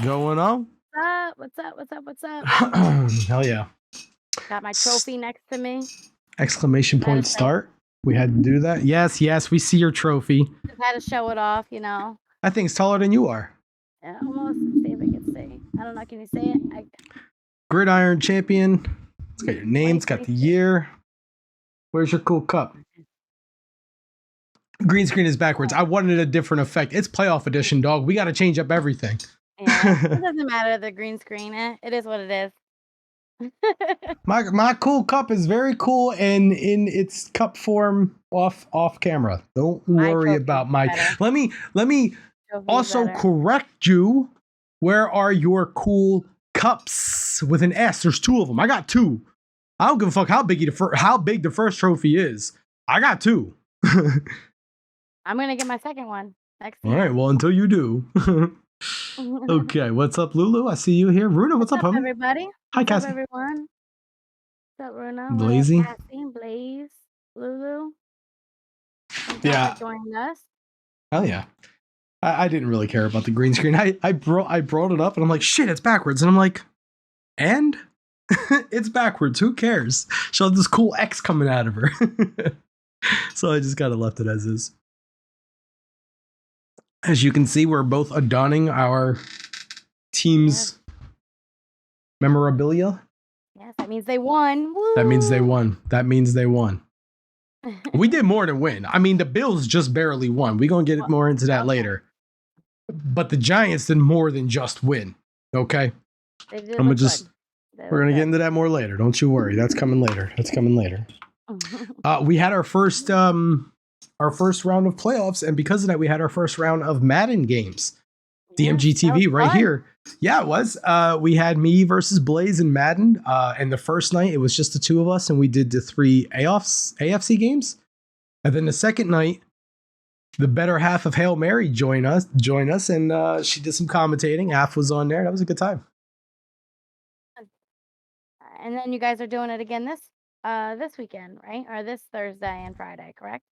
going on? What's up? What's up? What's up? Hell yeah. Got my trophy next to me. Exclamation Had to point say, start. We had to do that. Yes, we see your trophy. just had to show it off, you know. I think it's taller than you are. Yeah, almost. Let's see if I can see. I don't know. Can you see it? Gridiron champion. It's got your name. It's got the 2026. year. Where's your cool cup? Green screen is backwards. I wanted a different effect. It's playoff edition, dog. We got to change up everything. Yeah, it doesn't matter the green screen. It is what it is. My cool cup is very cool and in its cup form off camera. Don't worry about my. Better. Let me Trophy's also better. correct you. Where are your cool cups with an S? There's two of them. I got two. I don't give a fuck how big the first trophy is. I got two. I'm gonna get my second one next All year. right. Well, until you do. Okay. What's up, Lulu? I see you here. Runa, what's up, homie? Everybody? Hi, What's Cassie. up, everyone? What's up, Runa? Blazy. Cassie, Blaze, Lulu. Yeah. Joining us. Hell yeah. I didn't really care about the green screen. I brought it up and I'm like, shit, it's backwards. And I'm like, and it's backwards. Who cares? She'll have this cool X coming out of her. So I just kind of left it as is. As you can see, we're both adorning our team's memorabilia. Yes, that means they won. Woo! That means they won. We did more than win. I mean, the Bills just barely won. We're going to get more into that later. But the Giants did more than just win. Okay? We're going to get into that more later. Don't you worry. That's coming later. We had our first round of playoffs, and because of that, we had our first round of Madden games. DMG TV right here. Yeah, it was. We had me versus Blaze in Madden, and the first night it was just the two of us, and we did the 3 AFC games. And then the second night, the better half of Hail Mary joined us, and she did some commentating. Half was on there. That was a good time. And then you guys are doing it again this weekend, right? Or this Thursday and Friday, correct?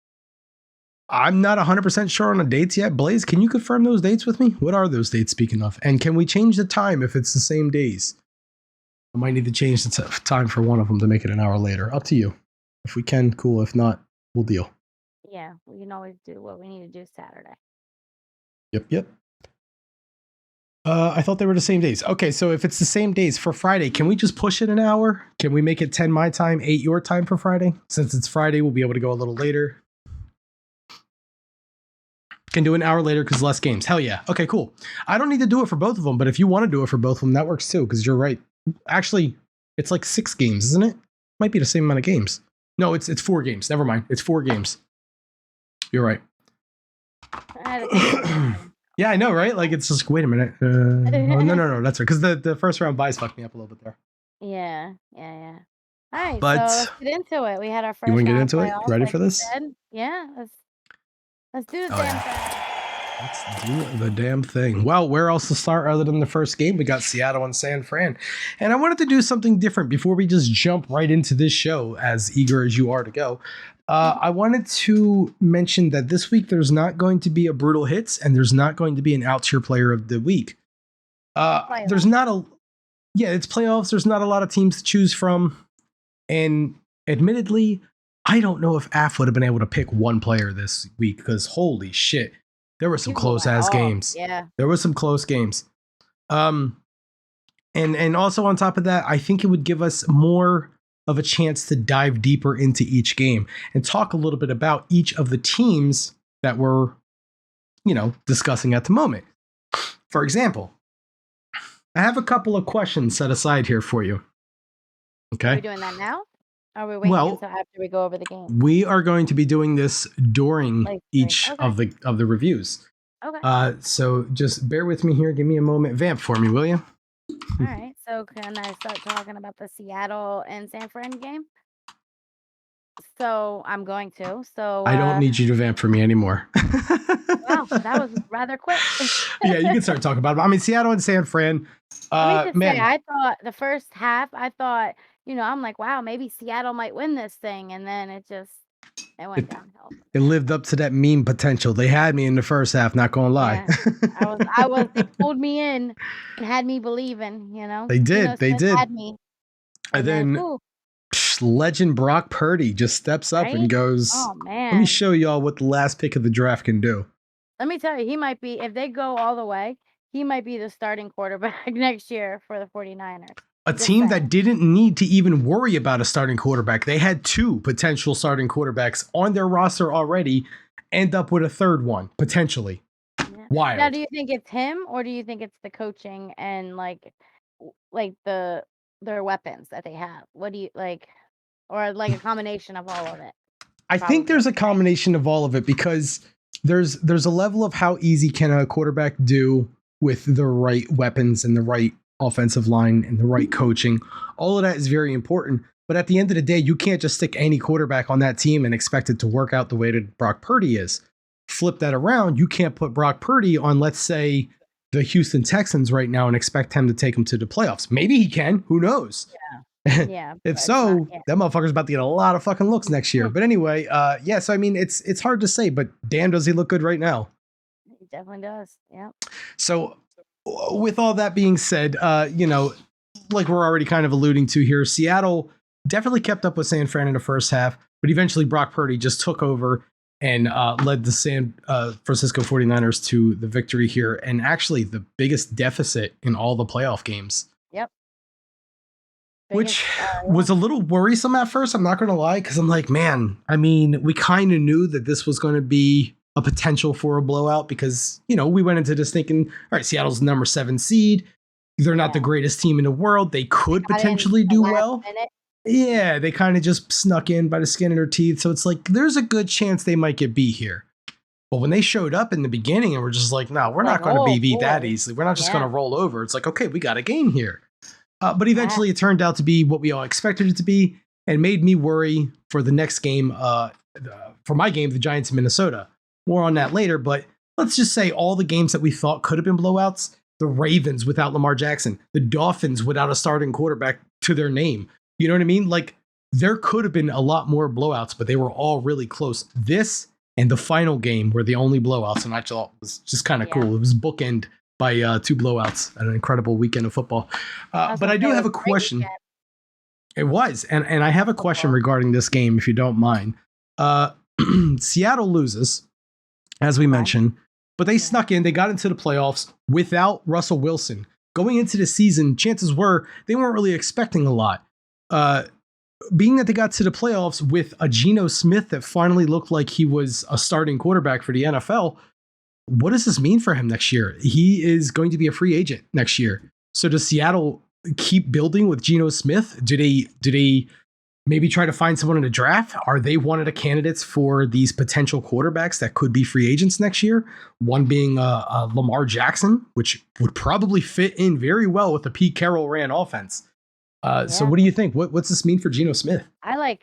I'm not 100% sure on the dates yet. Blaze, can you confirm those dates with me? What are those dates, speaking of? And can we change the time if it's the same days? I might need to change the time for one of them to make it an hour later. Up to you. If we can, cool. If not, we'll deal. Yeah, we can always do what we need to do Saturday. Yep. I thought they were the same days. Okay, so if it's the same days for Friday, can we just push it an hour? Can we make it 10 my time, 8 your time for Friday? Since it's Friday, we'll be able to go a little later. Can do an hour later because less games. Hell yeah. Okay, cool. I don't need to do it for both of them, but if you want to do it for both of them, that works too, because you're right. Actually, it's like 6 games, isn't it? Might be the same amount of games. No, it's 4 games. Never mind. It's 4 games. You're right. Yeah, I know, right? Like, it's just, wait a minute. No. That's right. Because the first round buys fucked me up a little bit there. Yeah. All right, but so let's get into it. We had our first You want to get round into it? playoff, Ready like for this? Yeah, let's do the damn thing. Let's do the damn thing. Well, where else to start other than the first game? We got Seattle and San Fran. And I wanted to do something different before we just jump right into this show, as eager as you are to go. I wanted to mention that this week there's not going to be a Brutal Hits and there's not going to be an Out Tier Player of the Week. There's not a... Yeah, it's playoffs. There's not a lot of teams to choose from. And admittedly, I don't know if AF would have been able to pick one player this week because holy shit, there were some close-ass games. Yeah. There were some close games. And also on top of that, I think it would give us more of a chance to dive deeper into each game and talk a little bit about each of the teams that we're, discussing at the moment. For example, I have a couple of questions set aside here for you. Okay. Are we doing that now? Or are we waiting until after we go over the game? We are going to be doing this during each of the reviews. Okay. So just bear with me here. Give me a moment. Vamp for me, will you? All right. So can I start talking about the Seattle and San Fran game? So I'm going to. So I don't need you to vamp for me anymore. Wow, that was rather quick. Yeah, you can start talking about it. I mean, Seattle and San Fran. Let me just say, I thought the first half, I'm like, wow, maybe Seattle might win this thing. And then it just It went downhill. It lived up to that meme potential. They had me in the first half, not gonna lie. Yeah, they pulled me in and had me believing, They did. They Smith did. had me. And And then, then legend Brock Purdy just steps up and right? goes, Oh, let me man. show y'all what the last pick of the draft can do. Let me tell you, he might be, if they go all the way, he might be the starting quarterback next year for the 49ers. A Just team saying. that didn't need to even worry about a starting quarterback. They had 2 potential starting quarterbacks on their roster already, end up with a third one, potentially. Yeah. Wild. Now, do you think it's him or do you think it's the coaching and their weapons that they have? What do you like, or like a combination of all of it? I think there's a combination of all of it because there's a level of how easy can a quarterback do with the right weapons and the right offensive line and the right coaching. All of that is very important. But at the end of the day, you can't just stick any quarterback on that team and expect it to work out the way that Brock Purdy is. Flip that around, you can't put Brock Purdy on, let's say, the Houston Texans right now and expect him to take them to the playoffs. Maybe he can. Who knows? Yeah. If so, that motherfucker's about to get a lot of fucking looks next year. But anyway, so I mean, it's hard to say, but damn, does he look good right now? He definitely does. Yeah. So, with all that being said, like we're already kind of alluding to here, Seattle definitely kept up with San Fran in the first half, but eventually Brock Purdy just took over and led the San Francisco 49ers to the victory here, and actually the biggest deficit in all the playoff games. Yep. Which was a little worrisome at first, I'm not going to lie, because I'm like, man, I mean, we kind of knew that this was going to be a potential for a blowout because, we went into this thinking, all right, Seattle's the number 7 seed. They're not the greatest team in the world. They could potentially do well. Yeah, they kind of just snuck in by the skin of their teeth. So it's like, there's a good chance they might get beat here. But when they showed up in the beginning and we're just like, no, we're not going to be beat that easily. We're not just going to roll over. It's like, okay, we got a game here. But eventually it turned out to be what we all expected it to be and made me worry for the next game, for my game, the Giants in Minnesota. More on that later, but let's just say all the games that we thought could have been blowouts, the Ravens without Lamar Jackson, the Dolphins without a starting quarterback to their name. You know what I mean? Like, there could have been a lot more blowouts, but they were all really close. This and the final game were the only blowouts, and I thought it was just kind of cool. It was bookend by 2 blowouts, an incredible weekend of football. But I do have a question. It was, and I have a question regarding this game, if you don't mind. Seattle loses, as we mentioned, but they snuck in. They got into the playoffs without Russell Wilson. Going into the season, chances were they weren't really expecting a lot. Being that they got to the playoffs with a Geno Smith that finally looked like he was a starting quarterback for the NFL, what does this mean for him next year? He is going to be a free agent next year. So does Seattle keep building with Geno Smith? Do they maybe try to find someone in the draft? Are they one of the candidates for these potential quarterbacks that could be free agents next year? One being Lamar Jackson, which would probably fit in very well with the Pete Carroll ran offense. So what do you think? What's this mean for Geno Smith? I like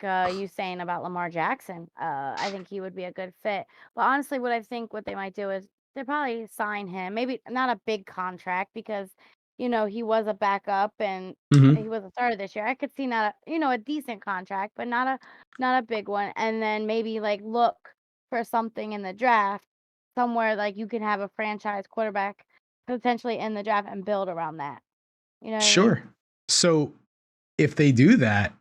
you saying about Lamar Jackson. I think he would be a good fit. But honestly, what I think what they might do is they probably sign him. Maybe not a big contract because he was a backup and he was a starter this year. I could see not a decent contract, but not a big one. And then maybe like look for something in the draft somewhere like you can have a franchise quarterback potentially in the draft and build around that. You know what I mean? So if they do that,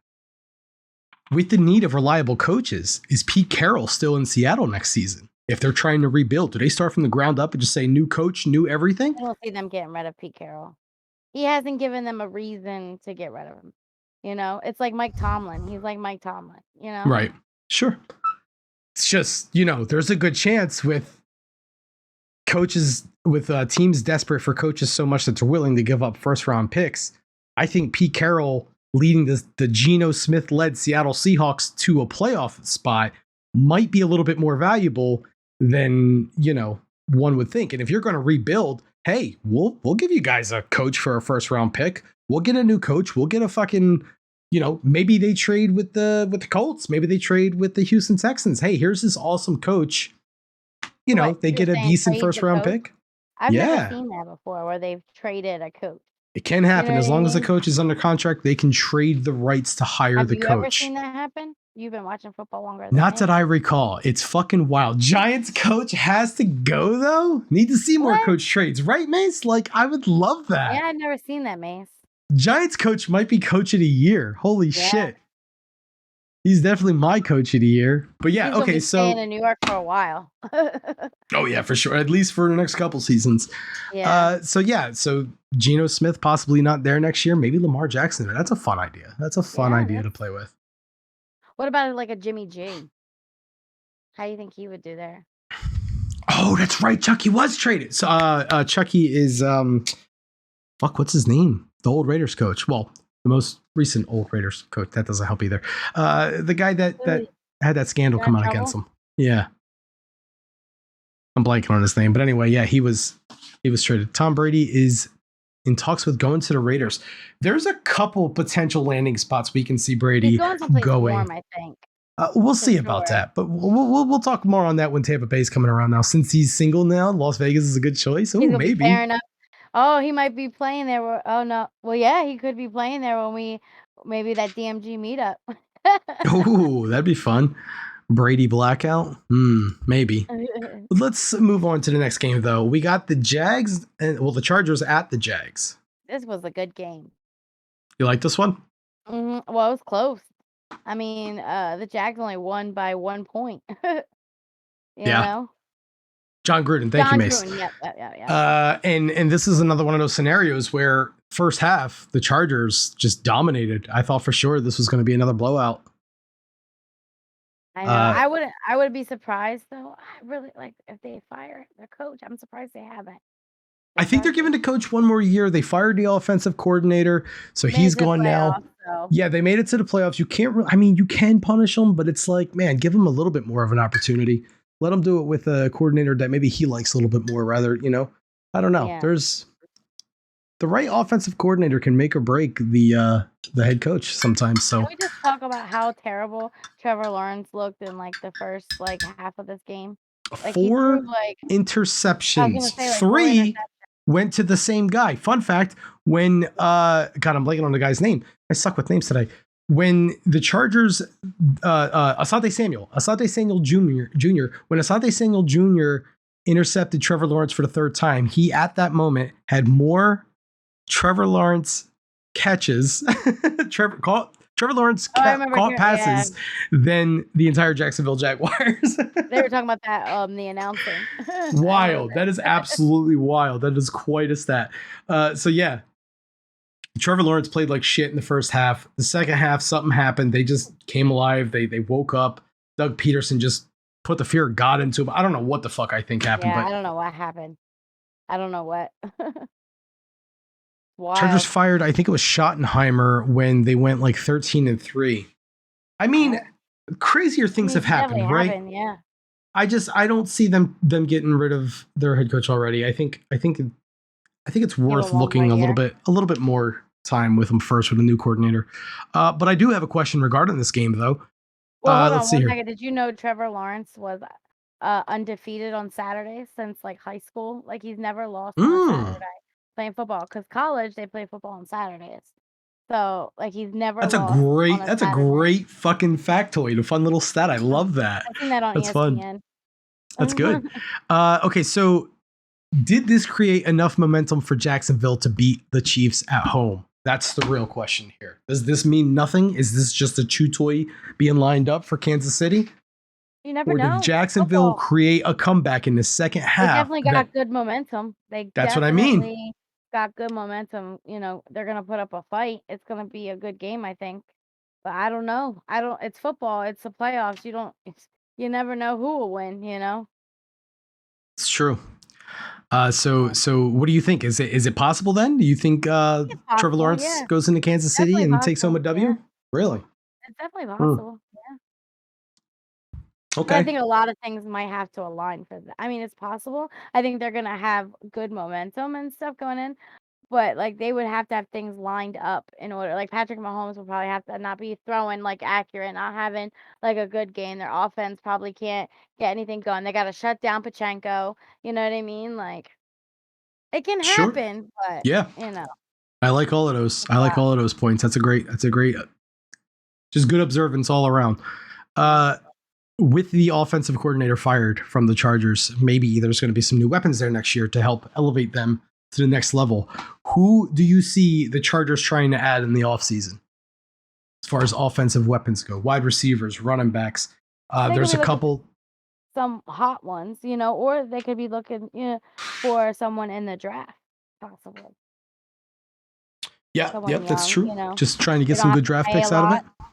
with the need of reliable coaches, is Pete Carroll still in Seattle next season? If they're trying to rebuild, do they start from the ground up and just say new coach, new everything? I don't see them getting rid of Pete Carroll. He hasn't given them a reason to get rid of him. It's like Mike Tomlin. He's like Mike Tomlin, Right. Sure. It's just, there's a good chance with coaches, with teams desperate for coaches so much that they're willing to give up first round picks. I think Pete Carroll leading the Geno Smith-led Seattle Seahawks to a playoff spot might be a little bit more valuable than, one would think. And if you're going to rebuild, hey, we'll give you guys a coach for a first round pick. We'll get a new coach. We'll get a fucking, maybe they trade with the Colts. Maybe they trade with the Houston Texans. Hey, here's this awesome coach. They get a decent first round pick. I've never seen that before where they've traded a coach. It can You know happen what as I long as the mean? coach is under contract. They can trade the rights to hire Have the you ever coach. seen that happen? You've been watching football longer than Not that me. I recall. It's fucking wild. Giants coach has to go though. Need to see more What? coach trades, right, Mace? Like I would love Yeah, that. I've never seen that, Mace. Giants coach might be coach of the year. Holy Yeah, shit. He's definitely my coach of the year. But yeah, he's gonna okay, be staying so in New York for a while. oh yeah, for sure. At least for the next couple seasons. Yeah. So Geno Smith possibly not there next year. Maybe Lamar Jackson. That's a fun idea. That's a fun Yeah, idea to that's play with. what about, like, a Jimmy G? How do you think he would do there? Oh, that's right. Chucky was traded. So Chucky is fuck, what's his name? The old Raiders coach. Well, the most recent old Raiders coach. That doesn't help either. The guy that Really had that scandal got in come out against trouble? him. Yeah, I'm blanking on his name, but anyway, yeah, he was traded. Tom Brady is in talks with going to the Raiders. There's a couple potential landing spots we can see He's Brady going someplace going. warm, I think, We'll for see about sure. that, but we'll talk more on that when Tampa Bay's coming around now. Since he's single now, Las Vegas is a good choice. Oh, He's gonna be maybe. pairing up. Oh, he might be playing there where oh, no. Well, yeah, he could be playing there when we maybe that DMG meetup. Oh, that'd be fun. Brady blackout? Maybe. Let's move on to the next game, though. We got the Jags and well, the Chargers at the Jags. This was a good game. You like this one? Well, it was close. I mean, the Jags only won by 1 point. You Yeah. know? John Gruden. Thank you, John Mace. Gruden, yep, yep, yep, yep. And this is another one of those scenarios where first half the Chargers just dominated. I thought for sure this was going to be another blowout. I know. Uh, I would be surprised though. I really like if they fire their coach. I'm surprised they haven't. The I think they're giving Chargers. the coach one more year. They fired the offensive coordinator, so Made he's it to the gone now. playoffs, so Yeah, they made it to the playoffs. You can't. I mean, you can punish them, but it's like, man, give him a little bit more of an opportunity. Let him do it with a coordinator that maybe he likes a little bit more. Rather, I don't know. yeah. There's the right offensive coordinator can make or break the head coach sometimes. Can So we just talk about how terrible Trevor Lawrence looked in like the first like half of this game? Like he threw four like I was gonna interceptions, say like four three interceptions. went to the same guy. Fun fact: when God, I'm blanking on the guy's name. I suck with names today. When the Chargers, Asante Samuel Jr. When Asante Samuel Jr. intercepted Trevor Lawrence for the third time, he at that moment had more Trevor Lawrence catches, Trevor Lawrence Oh, I remember caught hearing yeah. passes than the entire Jacksonville Jaguars. They were talking about that the announcer. I remember. Wild. That is absolutely wild. That is quite a stat. So yeah, Trevor Lawrence played like shit in the first half. The second half, something happened. They just came alive. They woke up. Doug Peterson just put the fear of God into him. I don't know what the fuck I think happened, Yeah, I but don't know what happened. I don't know what. Chargers Wild. fired. I think it was Schottenheimer when they went like 13-3. I mean, Oh, crazier I things mean, have it definitely happened, right? happened, yeah. I don't see them getting rid of their head coach already. I think it's Give worth him 1 more looking year. a little bit more time with them first with a new coordinator. But I do have a question regarding this game though. Well, hold Let's on see one here. second. Did you know Trevor Lawrence was undefeated on Saturdays since like high school? Like he's never lost on a Mm, Saturday playing football. Cause college they play football on Saturdays. So like he's never that's a lost on great a that's a Saturday. great fucking factoid, a fun little stat. I love that. I seen that on That's fun. ESPN. That's good. Okay, so did this create enough momentum for Jacksonville to beat the Chiefs at home? That's the real question here. Does this mean nothing? Is this just a chew toy being lined up for Kansas City? You never Or did know. It's Jacksonville football. create a comeback in the second They half definitely that got good momentum. They that's what I mean? definitely got good momentum. You know, they're gonna put up a fight. It's gonna be a good game, I think. But I don't know. I don't. It's football. It's the playoffs. You don't. You never know who will win. You know. It's true. So what do you think? Is it possible then? Do you think It's Trevor possible. Lawrence Yeah. goes into Kansas City Definitely and takes home a possible. Yeah. W? Really? It's definitely Hmm. possible. Yeah. But I Okay. think a lot of things might have to align for that. I mean, it's possible. I think they're gonna have good momentum and stuff going in. But, like, they would have to have things lined up in order like, Patrick Mahomes would probably have to not be throwing, like, accurate, not having, like, a good game. Their offense probably can't get anything going. They gotta shut down Pachenko, you know what I mean? Like, it can Sure. happen, but, Yeah. you know. I like all of those. I like all of those points. That's a great, just good observance all around. With the offensive coordinator fired from the Chargers, maybe there's going to be some new weapons there next year to help elevate them to the next level. Who do you see the Chargers trying to add in the offseason as far as offensive weapons go? Wide receivers, running backs. There's a couple. Some hot ones, or they could be looking, for someone in the draft, possibly. Yeah, Someone yep, that's young, true. Just trying to They get don't some have good to draft pay a picks out of it. lot.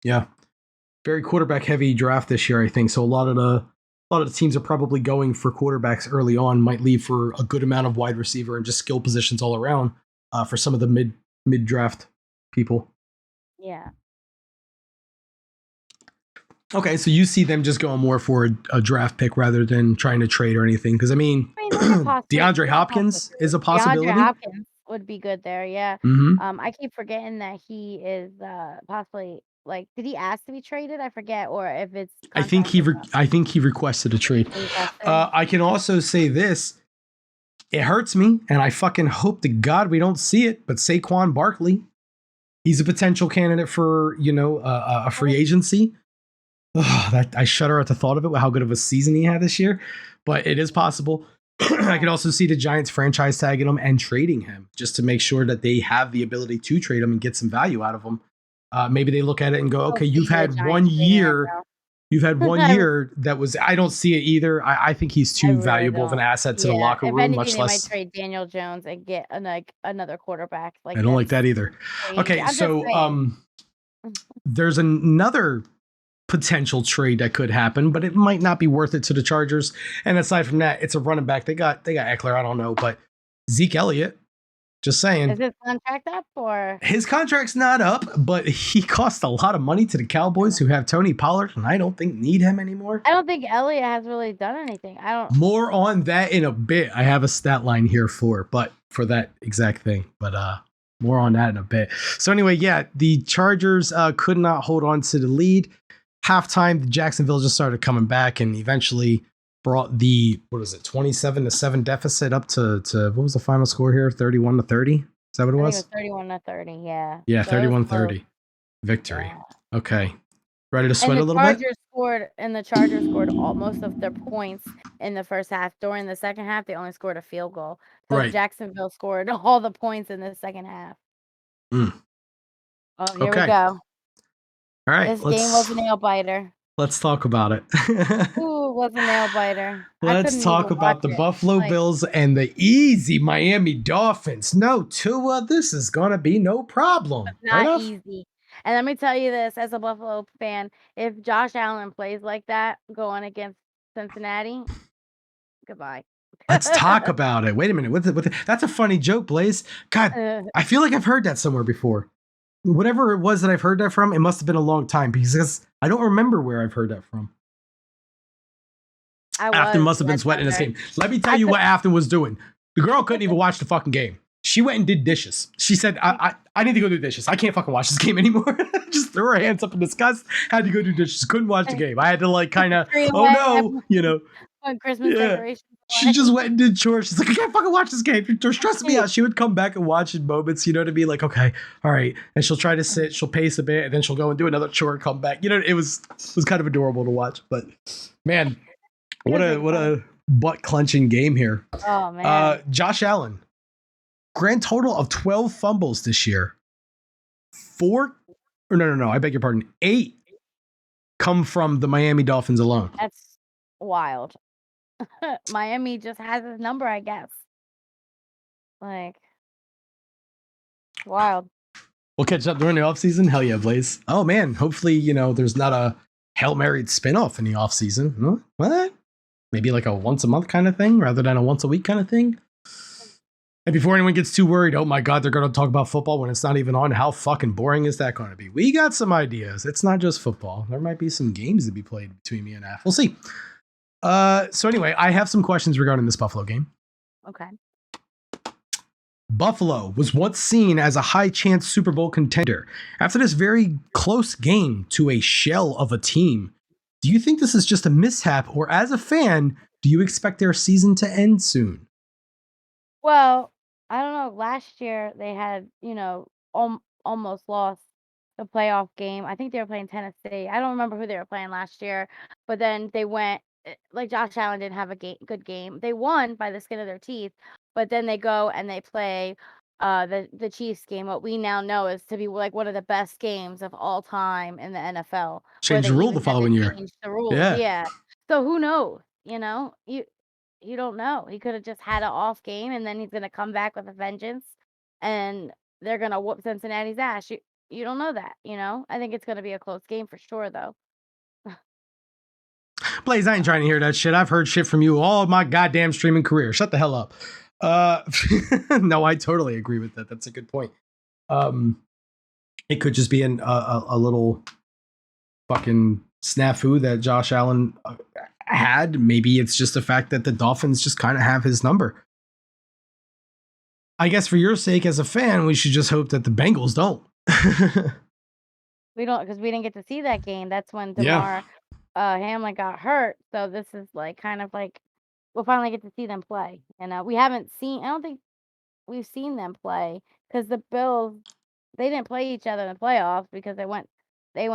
Yeah, very quarterback heavy draft this year, I think. So a lot of the teams are probably going for quarterbacks early on. Might leave for a good amount of wide receiver and just skill positions all around for some of the mid draft people. Yeah. Okay, so you see them just going more for a draft pick rather than trying to trade or anything. Because I mean, That's a DeAndre Hopkins is a DeAndre possibility. Hopkins would be good there, yeah. Mm-hmm. I keep forgetting that he is, possibly did he ask to be traded? I forget, or if it's contract is up. I think he requested a trade. He requested. I can also say this: it hurts me, and I fucking hope to God we don't see it. But Saquon Barkley, he's a potential candidate for a free agency. That I shudder at the thought of it. How good of a season he had this year, but it is possible. I could also see the Giants franchise tagging him and trading him just to make sure that they have the ability to trade him and get some value out of him. Maybe they look at it and go, okay, you've had 1 year. You've had 1 year that was. I don't see it either. I think he's too valuable of an asset to the locker room. Anything, much less. They might trade Daniel Jones and get another quarterback. I don't like that either. Crazy. Okay, so there's another potential trade that could happen, but it might not be worth it to the Chargers. And aside from that, it's a running back. They got Eckler. I don't know, but Zeke Elliott. Just saying. Is his contract up or? His contract's not up, but he cost a lot of money to the Cowboys, who have Tony Pollard, and I don't think need him anymore. I don't think Elliott has really done anything. More on that in a bit. I have a stat line here for that exact thing, but more on that in a bit. So anyway, yeah, the Chargers could not hold on to the lead. Halftime, Jacksonville just started coming back and eventually brought the 27-7 deficit up to what was the final score here? 31-30. Is that what it was? 31-30. Yeah. Yeah, 31-30 victory. Yeah. Okay, ready to sweat a little bit. The Chargers scored most of their points in the first half. During the second half, they only scored a field goal. So right. Jacksonville scored all the points in the second half. Oh, here we go. All right, this game was a nail biter. Let's talk about it. Ooh, it was a nail biter. Let's talk about the Buffalo Bills and the easy Miami Dolphins. No, Tua, this is gonna be no problem. It's not easy. And let me tell you this, as a Buffalo fan, if Josh Allen plays like that going against Cincinnati, goodbye. Let's talk about it. Wait a minute. That's a funny joke, Blaze. God, I feel like I've heard that somewhere before. Whatever it was that I've heard that from, it must have been a long time because I don't remember where I've heard that from. Afton must have been sweating this game. Let me tell you what Afton was doing. The girl couldn't even watch the fucking game. She went and did dishes. She said, I need to go do dishes. I can't fucking watch this game anymore. Just threw her hands up in disgust. Had to go do dishes. Couldn't watch the game. I had to kind of, oh no, On Christmas decorations. She just went and did chores. She's like, I can't fucking watch this game. They're stressing me out. She would come back and watch in moments, to be like, okay, all right. And she'll try to sit, she'll pace a bit, and then she'll go and do another chore and come back. It was kind of adorable to watch. But man, what a butt clenching game here. Oh man. Josh Allen, grand total of 12 fumbles this year. I beg your pardon. 8 come from the Miami Dolphins alone. That's wild. Miami just has his number, I guess. Wild. We'll catch up during the offseason. Hell yeah, Blaze. Oh man, hopefully, there's not a Hail Mary spinoff in the offseason. Huh? What? Maybe like a once a month kind of thing rather than a once a week kind of thing. And before anyone gets too worried, oh my God, they're going to talk about football when it's not even on. How fucking boring is that going to be? We got some ideas. It's not just football. There might be some games to be played between me and Af. We'll see. So anyway, I have some questions regarding this Buffalo game. Okay. Buffalo was once seen as a high chance Super Bowl contender. After this very close game to a shell of a team, do you think this is just a mishap, or as a fan, do you expect their season to end soon? Well, I don't know, last year they had, almost lost the playoff game. I think they were playing Tennessee. I don't remember who they were playing last year, but then they went like Josh Allen didn't have a good game. They won by the skin of their teeth, but then they go and they play the Chiefs game, what we now know is to be like one of the best games of all time in the NFL, where Change they the rule even the had to following year. change the rules. Yeah. Yeah. So who knows, you don't know. He could have just had an off game, and then he's gonna come back with a vengeance, and they're gonna whoop Cincinnati's ass. You don't know that, you know? I think it's gonna be a close game for sure, though. Blaze, I ain't trying to hear that shit. I've heard shit from you all my goddamn streaming career. Shut the hell up. Uh, no, I totally agree with that. That's a good point. Um, it could just be a little fucking snafu that Josh Allen had. Maybe it's just the fact that the Dolphins just kind of have his number. I guess for your sake as a fan, we should just hope that the Bengals don't. We don't, because we didn't get to see that game. That's when Yeah. DeMar Hamlin got hurt. So this is like kind of like we'll finally get to see them play. And we haven't seen. I don't think we've seen them play because the Bills they didn't play each other in the playoffs because they went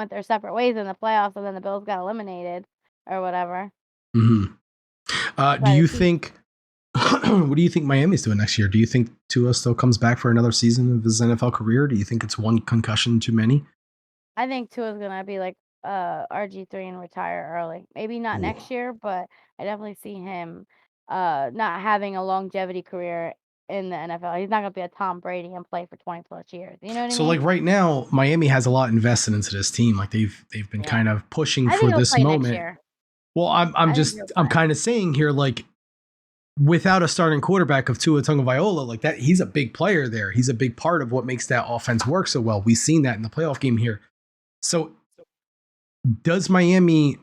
their separate ways in the playoffs, and then the Bills got eliminated or whatever Hmm. Do by the you Chiefs. think? What do you think Miami's doing next year? Do you think Tua still comes back for another season of his NFL career? Do you think it's one concussion too many? I think Tua's gonna be like RG3 and retire early. Maybe not Ooh. next year, but I definitely see him not having a longevity career in the NFL. He's not gonna be a Tom Brady and play for 20 plus years. You know what I So like mean? right now, Miami has a lot invested into this team. Like they've been Yeah. kind of pushing I think for he'll this play next moment. year. Well, I think he'll I'm play. kind of saying here, like without a starting quarterback of Tua Tagovailoa, like that, he's a big player there. He's a big part of what makes that offense work so well. We've seen that in the playoff game here. So does Miami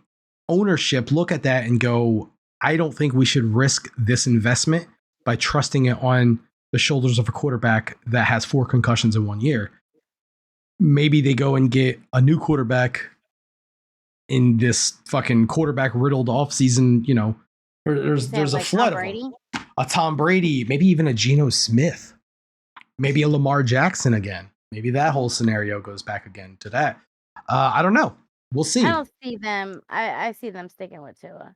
ownership look at that and go, I don't think we should risk this investment by trusting it on the shoulders of a quarterback that has 4 concussions in 1 year? Maybe they go and get a new quarterback in this fucking quarterback riddled offseason, You there's saying a like Tom flood of them. Brady? A Tom Brady, maybe even a Geno Smith, maybe a Lamar Jackson again. Maybe that whole scenario goes back again to that. I don't know. We'll I see. don't see them. I see them sticking with Tua.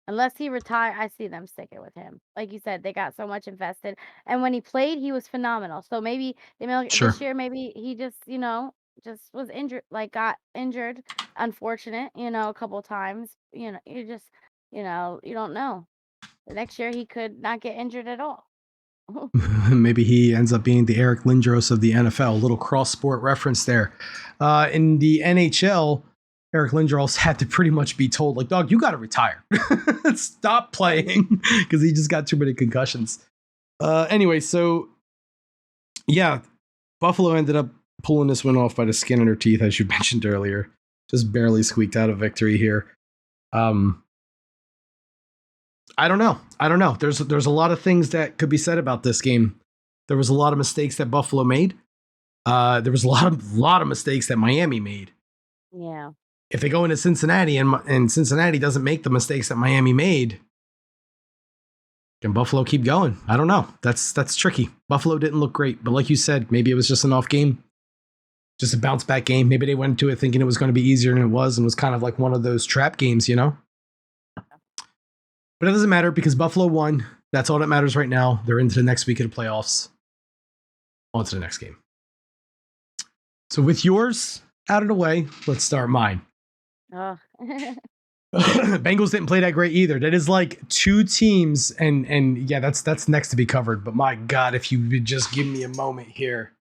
Unless he retire, I see them sticking with him. Like you said, they got so much invested, and when he played, he was phenomenal. So maybe Sure. this year, maybe he just, just was injured, like got injured. Unfortunate, a couple times. You don't know. The next year, he could not get injured at all. Maybe he ends up being the Eric Lindros of the NFL. A little cross sport reference there. In the NHL, Eric Lindros had to pretty much be told, like, dog, you got to retire. Stop playing because he just got too many concussions. Anyway, so yeah, Buffalo ended up pulling this one off by the skin of their teeth, as you mentioned earlier. Just barely squeaked out a victory here. I don't know. There's a lot of things that could be said about this game. There was a lot of mistakes that Buffalo made. There was a lot of mistakes that Miami made. Yeah. If they go into Cincinnati and Cincinnati doesn't make the mistakes that Miami made, can Buffalo keep going? I don't know. That's tricky. Buffalo didn't look great, but like you said, maybe it was just an off game, just a bounce back game. Maybe they went into it thinking it was going to be easier than it was, and was kind of like one of those trap games, But it doesn't matter because Buffalo won. That's all that matters right now. They're into the next week of the playoffs. On to the next game. So with yours out of the way, let's start mine. Oh. Bengals didn't play that great either. That is like two teams, and yeah, that's next to be covered. But my God, if you would just give me a moment here.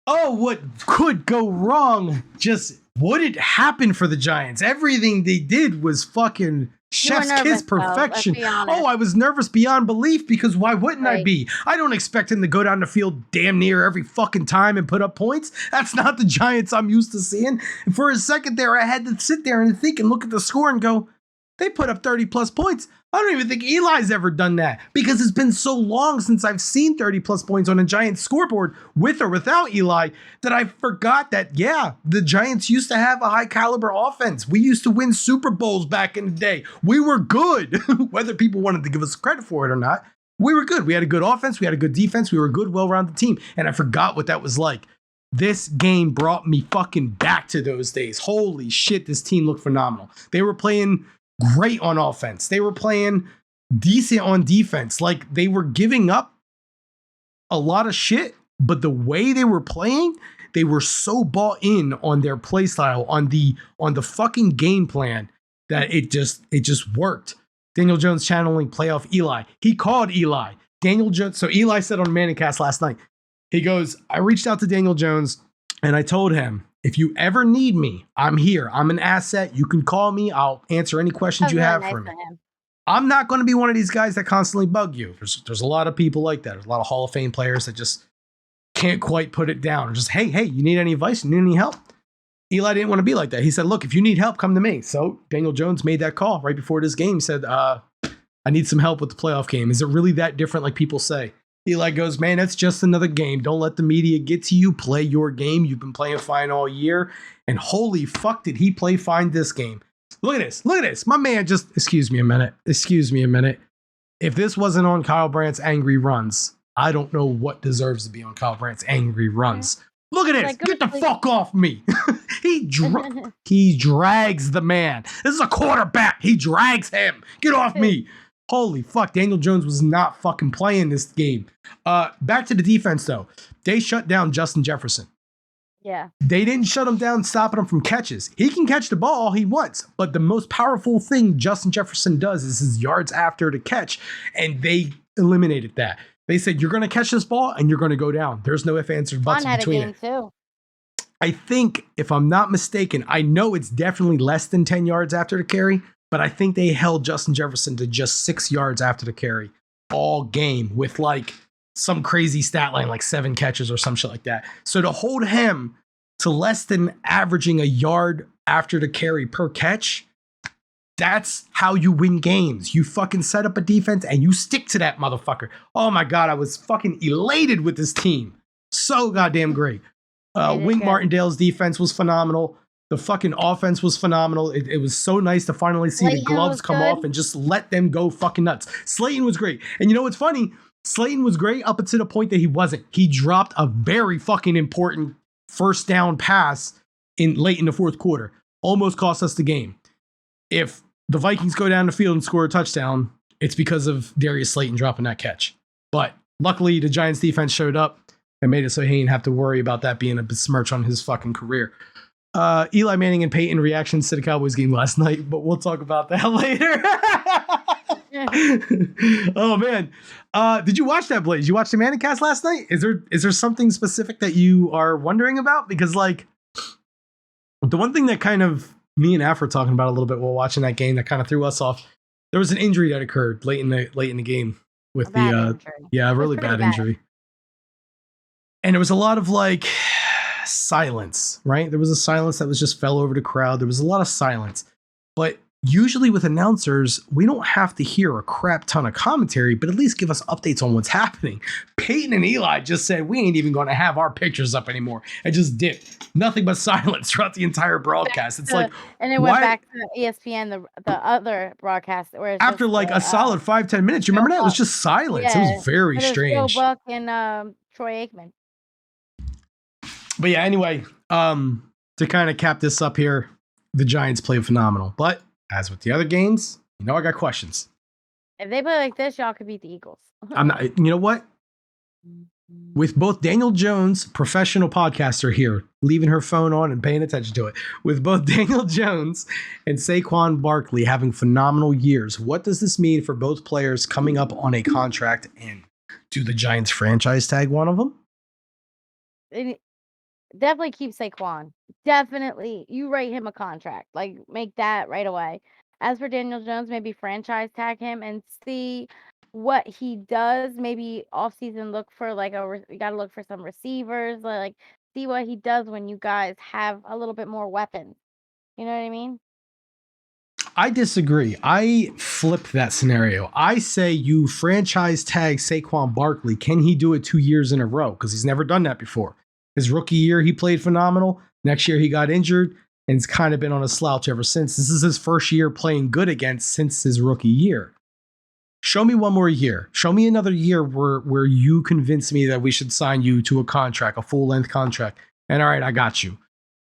Oh, what could go wrong? Just what had happened for the Giants? Everything they did was fucking chef's kiss nervous, though, let's perfection. be honest. Oh, I was nervous beyond belief because why wouldn't I Like- be? I don't expect him to go down the field damn near every fucking time and put up points. That's not the Giants I'm used to seeing. And for a second there, I had to sit there and think and look at the score and go, they put up 30 plus points. I don't even think Eli's ever done that because it's been so long since I've seen 30 plus points on a Giants scoreboard with or without Eli that I forgot that, yeah, the Giants used to have a high caliber offense. We used to win Super Bowls back in the day. We were good, whether people wanted to give us credit for it or not. We were good. We had a good offense. We had a good defense. We were a good, well-rounded team. And I forgot what that was like. This game brought me fucking back to those days. Holy shit, this team looked phenomenal. They were playing great on offense. They were playing decent on defense. Like, they were giving up a lot of shit, but the way they were playing, they were so bought in on their play style, on the fucking game plan, that it just worked. Daniel Jones channeling playoff Eli. He called Eli. Daniel Jones. So Eli said on Manicast last night, he goes, I reached out to Daniel Jones and I told him, if you ever need me, I'm here. I'm an asset. You can call me. I'll answer any questions you have for me. I'm not going to be one of these guys that constantly bug you. There's a lot of people like that. There's a lot of Hall of Fame players that just can't quite put it down. Just, hey, you need any advice? You need any help? Eli didn't want to be like that. He said, look, if you need help, come to me. So Daniel Jones made that call right before this game. He said, I need some help with the playoff game. Is it really that different like people say? Eli goes, man, that's just another game. Don't let the media get to you. Play your game. You've been playing fine all year. And holy fuck, did he play fine this game. Look at this. Look at this. My man just, excuse me a minute. If this wasn't on Kyle Brandt's Angry Runs, I don't know what deserves to be on Kyle Brandt's Angry Runs. Look at this. Like, get the fuck off me. He drags the man. This is a quarterback. He drags him. Get off me. Holy fuck. Daniel Jones was not fucking playing this game. Back to the defense, though. They shut down Justin Jefferson. Yeah. They didn't shut him down, stopping him from catches. He can catch the ball all he wants, but the most powerful thing Justin Jefferson does is his yards after the catch, and they eliminated that. They said, you're going to catch this ball, and you're going to go down. There's no ifs, ands, or buts in between it. Too. I think, if I'm not mistaken, I know it's definitely less than 10 yards after the carry, but I think they held Justin Jefferson to just 6 yards after the carry all game with like some crazy stat line, like 7 catches or some shit like that. So to hold him to less than averaging a yard after the carry per catch, that's how you win games. You fucking set up a defense and you stick to that motherfucker. Oh my God, I was fucking elated with this team. So goddamn great. Wink Martindale's defense was phenomenal. The fucking offense was phenomenal. It was so nice to finally see the gloves come off and just let them go fucking nuts. Slayton was great. And you know what's funny? Slayton was great up until the point that he wasn't. He dropped a very fucking important first down pass late in the fourth quarter. Almost cost us the game. If the Vikings go down the field and score a touchdown, it's because of Darius Slayton dropping that catch. But luckily, the Giants defense showed up and made it so he didn't have to worry about that being a besmirch on his fucking career. Eli Manning and Peyton reactions to the Cowboys game last night, but we'll talk about that later. Oh man. Did you watch that, Blaze? You watched the Manicast last night? Is there something specific that you are wondering about? Because like the one thing that kind of me and Af were talking about a little bit while watching that game that kind of threw us off, there was an injury that occurred late in the game with a really bad injury. And there was a lot of like silence, right? There was a silence that was just fell over the crowd. There was a lot of silence. But usually with announcers, we don't have to hear a crap ton of commentary, but at least give us updates on what's happening. Peyton and Eli just said, we ain't even going to have our pictures up anymore. And just dipped. Nothing but silence throughout the entire broadcast. It's like, and it went back to ESPN, the other broadcast. Where after just, like a solid 5-10 minutes, you remember that? It was just silence. Yeah, it was very strange. Joe Buck and Troy Aikman. But yeah, anyway, to kind of cap this up here, the Giants played phenomenal. But as with the other games, I got questions. If they play like this, y'all could beat the Eagles. I'm not. You know what? With both Daniel Jones, professional podcaster here, leaving her phone on and paying attention to it, with both Daniel Jones and Saquon Barkley having phenomenal years, what does this mean for both players coming up on a contract? And do the Giants franchise tag one of them? Definitely keep Saquon. Definitely. You write him a contract. Like, make that right away. As for Daniel Jones, maybe franchise tag him and see what he does. Maybe offseason look for you got to look for some receivers. Like, see what he does when you guys have a little bit more weapons. You know what I mean? I disagree. I flip that scenario. I say you franchise tag Saquon Barkley. Can he do it 2 years in a row? Because he's never done that before. His rookie year, he played phenomenal. Next year, he got injured and it's kind of been on a slouch ever since. This is his first year playing good again since his rookie year. Show me one more year. Show me another year where you convince me that we should sign you to a contract, a full length contract. And all right, I got you.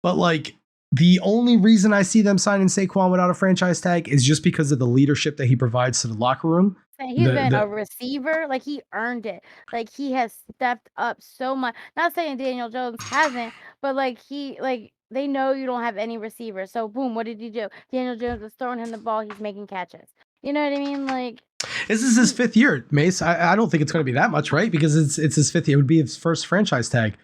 But like the only reason I see them signing Saquon without a franchise tag is just because of the leadership that he provides to the locker room. He's been a receiver, like he earned it. Like he has stepped up so much. Not saying Daniel Jones hasn't, but like they know you don't have any receivers. So boom, what did you do? Daniel Jones is throwing him the ball, he's making catches. You know what I mean? Like this is his 5th year, Mace. I don't think it's going to be that much, right? Because it's his 5th year. It would be his first franchise tag.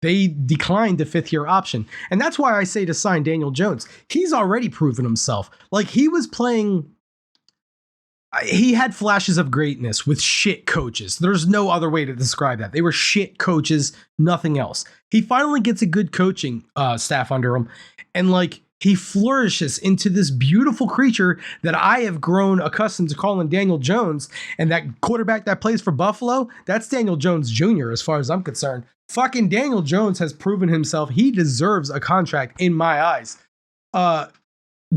They declined the 5th-year option. And that's why I say to sign Daniel Jones. He's already proven himself. Like he was playing, he had flashes of greatness with shit coaches. There's no other way to describe that. They were shit coaches, nothing else. He finally gets a good coaching staff under him. And like he flourishes into this beautiful creature that I have grown accustomed to calling Daniel Jones. And that quarterback that plays for Buffalo, that's Daniel Jones Jr. as far as I'm concerned. Fucking Daniel Jones has proven himself. He deserves a contract in my eyes.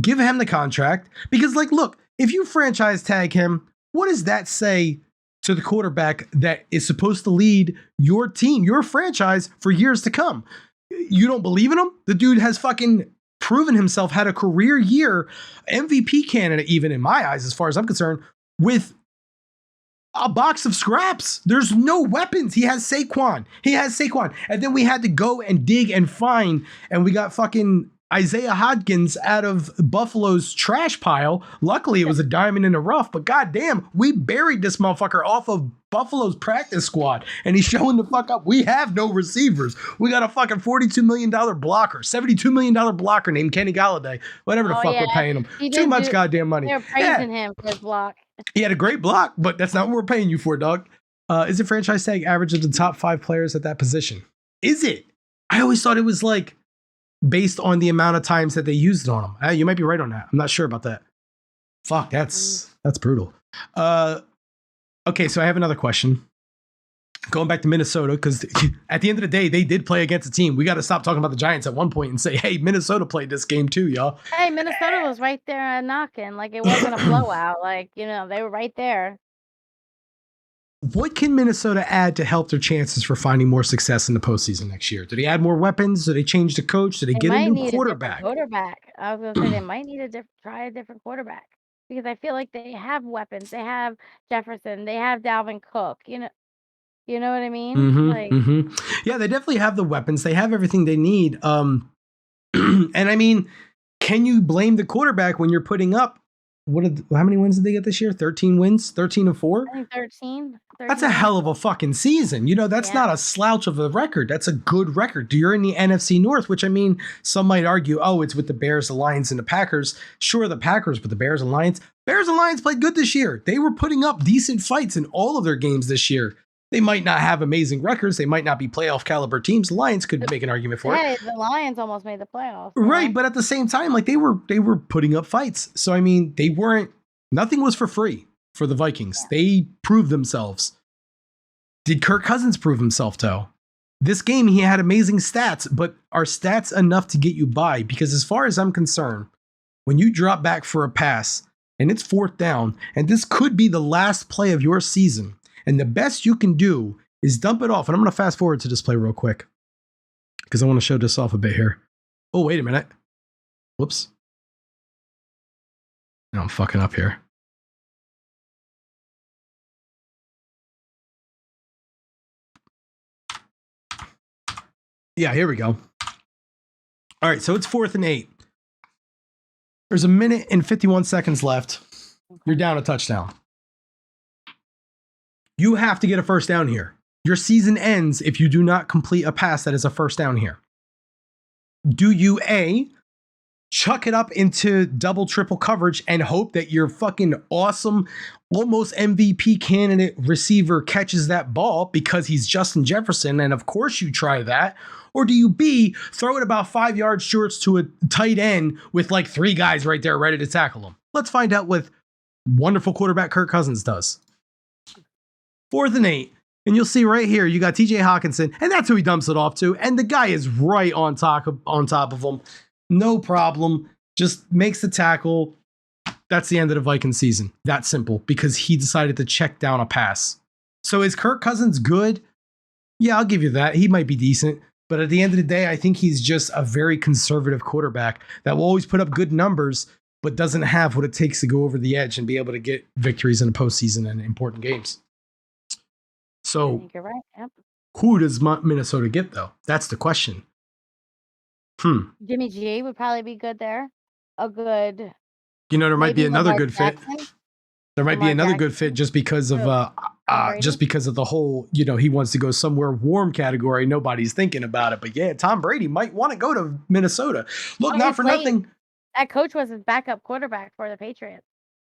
Give him the contract because, like, look, if you franchise tag him, what does that say to the quarterback that is supposed to lead your team, your franchise for years to come? You don't believe in him? The dude has fucking proven himself, had a career year, MVP candidate, even in my eyes, as far as I'm concerned, with a box of scraps. There's no weapons. He has Saquon. And then we had to go and dig and find, and we got fucking Isaiah Hodgins out of Buffalo's trash pile. Luckily, it was a diamond in the rough, but goddamn, we buried this motherfucker off of Buffalo's practice squad, and he's showing the fuck up. We have no receivers. We got a fucking $42 million blocker, $72 million blocker named Kenny Galladay, whatever the fuck we're paying him. Too much goddamn money. They're praising him for his block. He had a great block, but that's not what we're paying you for, dog. Is it franchise tag average of the top 5 players at that position? Is it? I always thought it was like based on the amount of times that they used it on him. You might be right on that. I'm not sure about that. Fuck, that's brutal. Okay, so I have another question. Going back to Minnesota, because at the end of the day, they did play against a team. We got to stop talking about the Giants at one point and say, hey, Minnesota played this game too, y'all. Hey, Minnesota was right there knocking. Like, it wasn't a blowout. Like, you know, they were right there. What can Minnesota add to help their chances for finding more success in the postseason next year? Do they add more weapons? Do they change the coach? Do they get a new quarterback? I was going to say they might need try a different quarterback because I feel like they have weapons. They have Jefferson. They have Dalvin Cook. You know what I mean? Yeah, they definitely have the weapons. They have everything they need. And I mean, can you blame the quarterback when you're putting up how many wins did they get this year? 13 wins? 13-4? I think 13. That's a hell of a fucking season. You know, that's not a slouch of a record. That's a good record. You're in the NFC North, which I mean, some might argue, oh, it's with the Bears, the Lions, and the Packers. Sure, the Packers, but the Bears and Lions. Bears and Lions played good this year. They were putting up decent fights in all of their games this year. They might not have amazing records. They might not be playoff caliber teams. The Lions could make an argument for it. The Lions almost made the playoffs. Right, but at the same time, like they were putting up fights. So I mean, nothing was for free for the Vikings. Yeah. They proved themselves. Did Kirk Cousins prove himself though? This game, he had amazing stats, but are stats enough to get you by? Because as far as I'm concerned, when you drop back for a pass and it's 4th down, and this could be the last play of your season, and the best you can do is dump it off. And I'm going to fast forward to this play real quick because I want to show this off a bit here. Oh, wait a minute. Whoops. Now I'm fucking up here. Yeah, here we go. All right, so it's 4th and 8. There's 1 minute and 51 seconds left. You're down a touchdown. You have to get a first down here. Your season ends if you do not complete a pass that is a first down here. Do you A, chuck it up into double, triple coverage and hope that your fucking awesome, almost MVP candidate receiver catches that ball because he's Justin Jefferson, and of course you try that? Or do you B, throw it about 5 yards short to a tight end with like 3 guys right there ready to tackle him? Let's find out what wonderful quarterback Kirk Cousins does. 4th and 8. And you'll see right here, you got TJ Hawkinson, and that's who he dumps it off to. And the guy is right on top of him. No problem. Just makes the tackle. That's the end of the Vikings season. That simple, because he decided to check down a pass. So is Kirk Cousins good? Yeah, I'll give you that. He might be decent. But at the end of the day, I think he's just a very conservative quarterback that will always put up good numbers, but doesn't have what it takes to go over the edge and be able to get victories in the postseason and important games. I So think you're right. Yep. who does Minnesota get, though? That's the question. Jimmy G would probably be good there. A good, You know, there might be maybe another Lamar good fit. Jackson. There might be Lamar another good Jackson. fit just because of Tom Brady. just because of the whole, you know, he wants to go somewhere warm category. Nobody's thinking about it. But yeah, Tom Brady might want to go to Minnesota. Look, Oh, not he for played. nothing. That coach was his backup quarterback for the Patriots.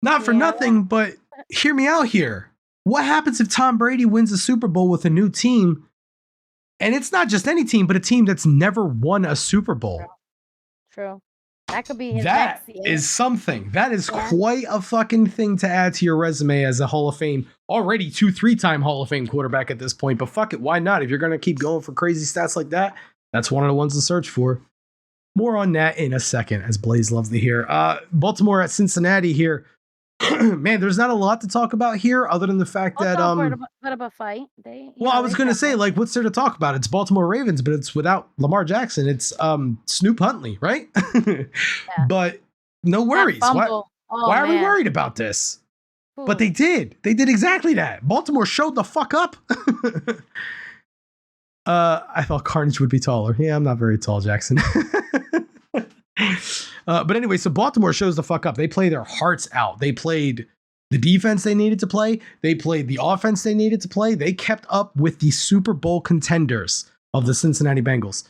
Not for You know that? nothing, but hear me out here. What happens if Tom Brady wins a Super Bowl with a new team? And it's not just any team, but a team that's never won a Super Bowl. True. That could be his That next year. is something. That is Yeah. quite a fucking thing to add to your resume as a Hall of Fame, already 2-3-time Hall of Fame quarterback at this point. But fuck it, why not? If you're going to keep going for crazy stats like that, that's one of the ones to search for. More on that in a second, as Blaze loves to hear. Baltimore at Cincinnati here. Man, there's not a lot to talk about here other than the fact that put up a fight. Well, I was going to say, like, what's there to talk about? It's Baltimore Ravens, but it's without Lamar Jackson. It's Snoop Huntley, right? But no worries. Why are we worried about this? Ooh. But they did. They did exactly that. Baltimore showed the fuck up. I thought Carnage would be taller. Yeah, I'm not very tall, Jackson. But anyway, so Baltimore shows the fuck up. They play their hearts out. They played the defense they needed to play. They played the offense they needed to play. They kept up with the Super Bowl contenders of the Cincinnati Bengals.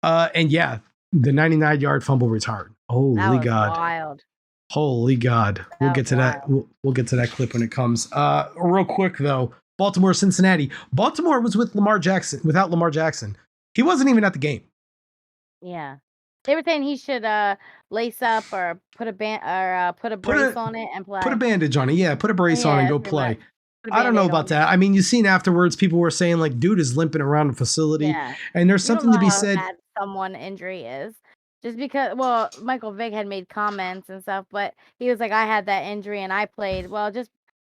And yeah, the 99-yard fumble return. Holy God. Wild. Holy God. We'll get to that. We'll get to that clip when it comes. Real quick though, Baltimore, Cincinnati. Baltimore was with Lamar Jackson, without Lamar Jackson. He wasn't even at the game. Yeah. They were saying he should lace up or put a brace on it and play. Put a bandage on it. Yeah, put a brace on and go play. I don't know about that. I mean, you've seen afterwards, people were saying like, dude is limping around the facility. Yeah. And there's something to be said. How bad someone injury is. Just because, well, Michael Vick had made comments and stuff, but he was like, I had that injury and I played. Well, just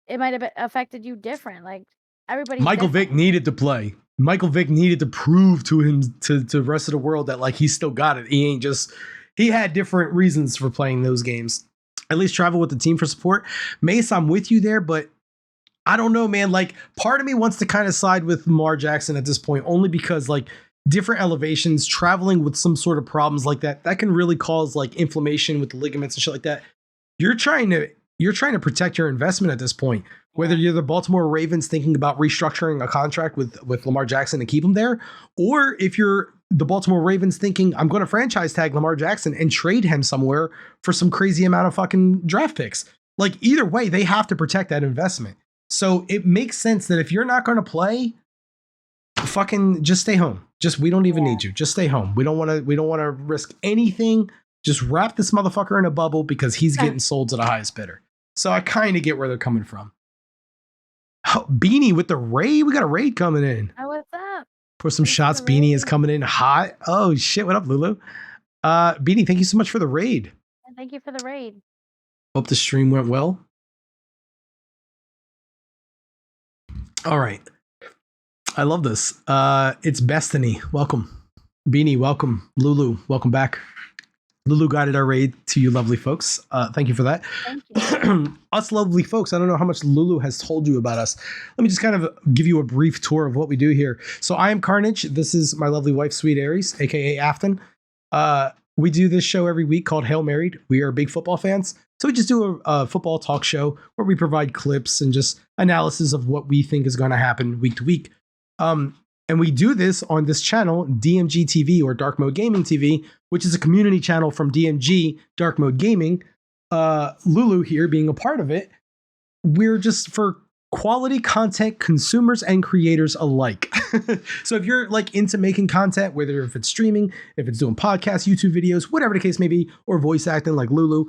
it might have affected you different. Like everybody. Michael Vick needed to play. Michael Vick needed to prove to him to the rest of the world that like he still got it. He had different reasons for playing those games. At least travel with the team for support. Mace, I'm with you there, but I don't know, man. Like part of me wants to kind of side with Lamar Jackson at this point, only because like different elevations, traveling with some sort of problems like that can really cause like inflammation with the ligaments and shit like that. You're trying to protect your investment at this point. Whether you're the Baltimore Ravens thinking about restructuring a contract with Lamar Jackson to keep him there, or if you're the Baltimore Ravens thinking, I'm going to franchise tag Lamar Jackson and trade him somewhere for some crazy amount of fucking draft picks. Like either way, they have to protect that investment. So it makes sense that if you're not going to play, fucking just stay home. We don't even need you. Just stay home. We don't want to risk anything. Just wrap this motherfucker in a bubble because he's getting sold to the highest bidder. So I kind of get where they're coming from. Oh, Beanie with the raid. We got a raid coming in. Oh, what's up? For some shots, Beanie is coming in hot. Oh shit! What up, Lulu? Beanie, thank you so much for the raid. Thank you for the raid. Hope the stream went well. All right. I love this. It's Bestiny. Welcome. Beanie, welcome. Lulu, welcome back. Lulu guided our raid to you lovely folks. Thank you for that. Thank you. Us lovely folks, I don't know how much Lulu has told you about us. Let me just kind of give you a brief tour of what we do here. So I am Carnage. This is my lovely wife, Sweet Aries, aka Afton. We do this show every week called Hail Married. We are big football fans. So we just do a football talk show where we provide clips and just analysis of what we think is going to happen week to week. And we do this on this channel, DMG TV or Dark Mode Gaming TV, which is a community channel from DMG, Dark Mode Gaming. Lulu here being a part of it. We're just for quality content consumers and creators alike. So if you're like into making content, whether if it's streaming, if it's doing podcasts, YouTube videos, whatever the case may be, or voice acting like Lulu,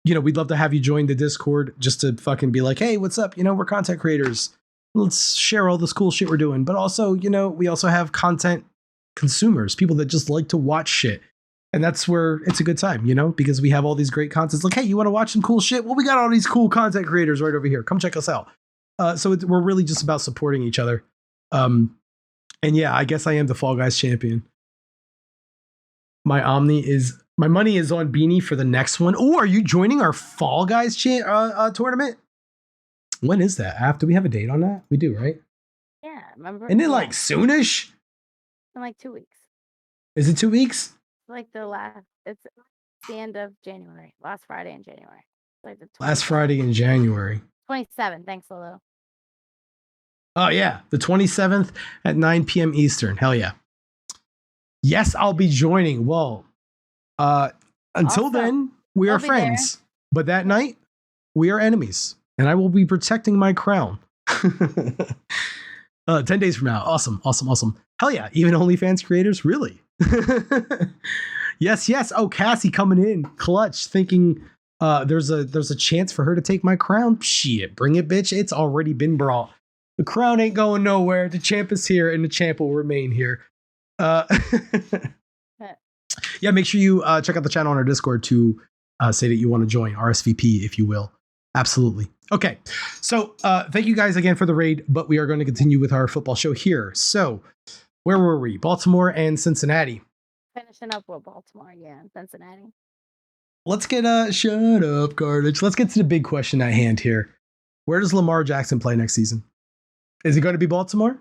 we'd love to have you join the Discord just to fucking be like, hey, what's up? We're content creators. Let's share all this cool shit we're doing. But also, we also have content consumers, people that just like to watch shit. And that's where it's a good time, you know, because we have all these great contents. Like, hey, you want to watch some cool shit? Well, we got all these cool content creators right over here. Come check us out. We're really just about supporting each other. And yeah, I guess I am the Fall Guys champion. My money is on Beanie for the next one. Oh, are you joining our Fall Guys tournament? When is that? Do we have a date on that? We do, right? Yeah, remember? Isn't it Yeah, like soonish? in like 2 weeks. Is it 2 weeks? Like it's the end of January, last Friday in January. Like the Last Friday in January. 27th. Thanks, Lulu. Oh yeah, the 27th at 9 p.m. Eastern. Hell yeah. Yes, I'll be joining. Well, until Also, then, we are I'll be friends. But that night, we are enemies, and I will be protecting my crown. 10 days from now. Awesome. Hell yeah. Even OnlyFans creators? Really? Yes. Oh, Cassie coming in clutch, thinking there's a chance for her to take my crown. Shit, bring it, bitch. It's already been brought. The crown ain't going nowhere. The champ is here, and the champ will remain here. Yeah, make sure you check out the channel on our Discord to say that you want to join RSVP, if you will. Absolutely. Okay, so thank you guys again for the raid, but we are going to continue with our football show here. So, where were we? Baltimore and Cincinnati. Finishing up with Baltimore, yeah, and Cincinnati. Let's get shut up, Carnage. Let's get to the big question at hand here. Where does Lamar Jackson play next season? Is he going to be Baltimore?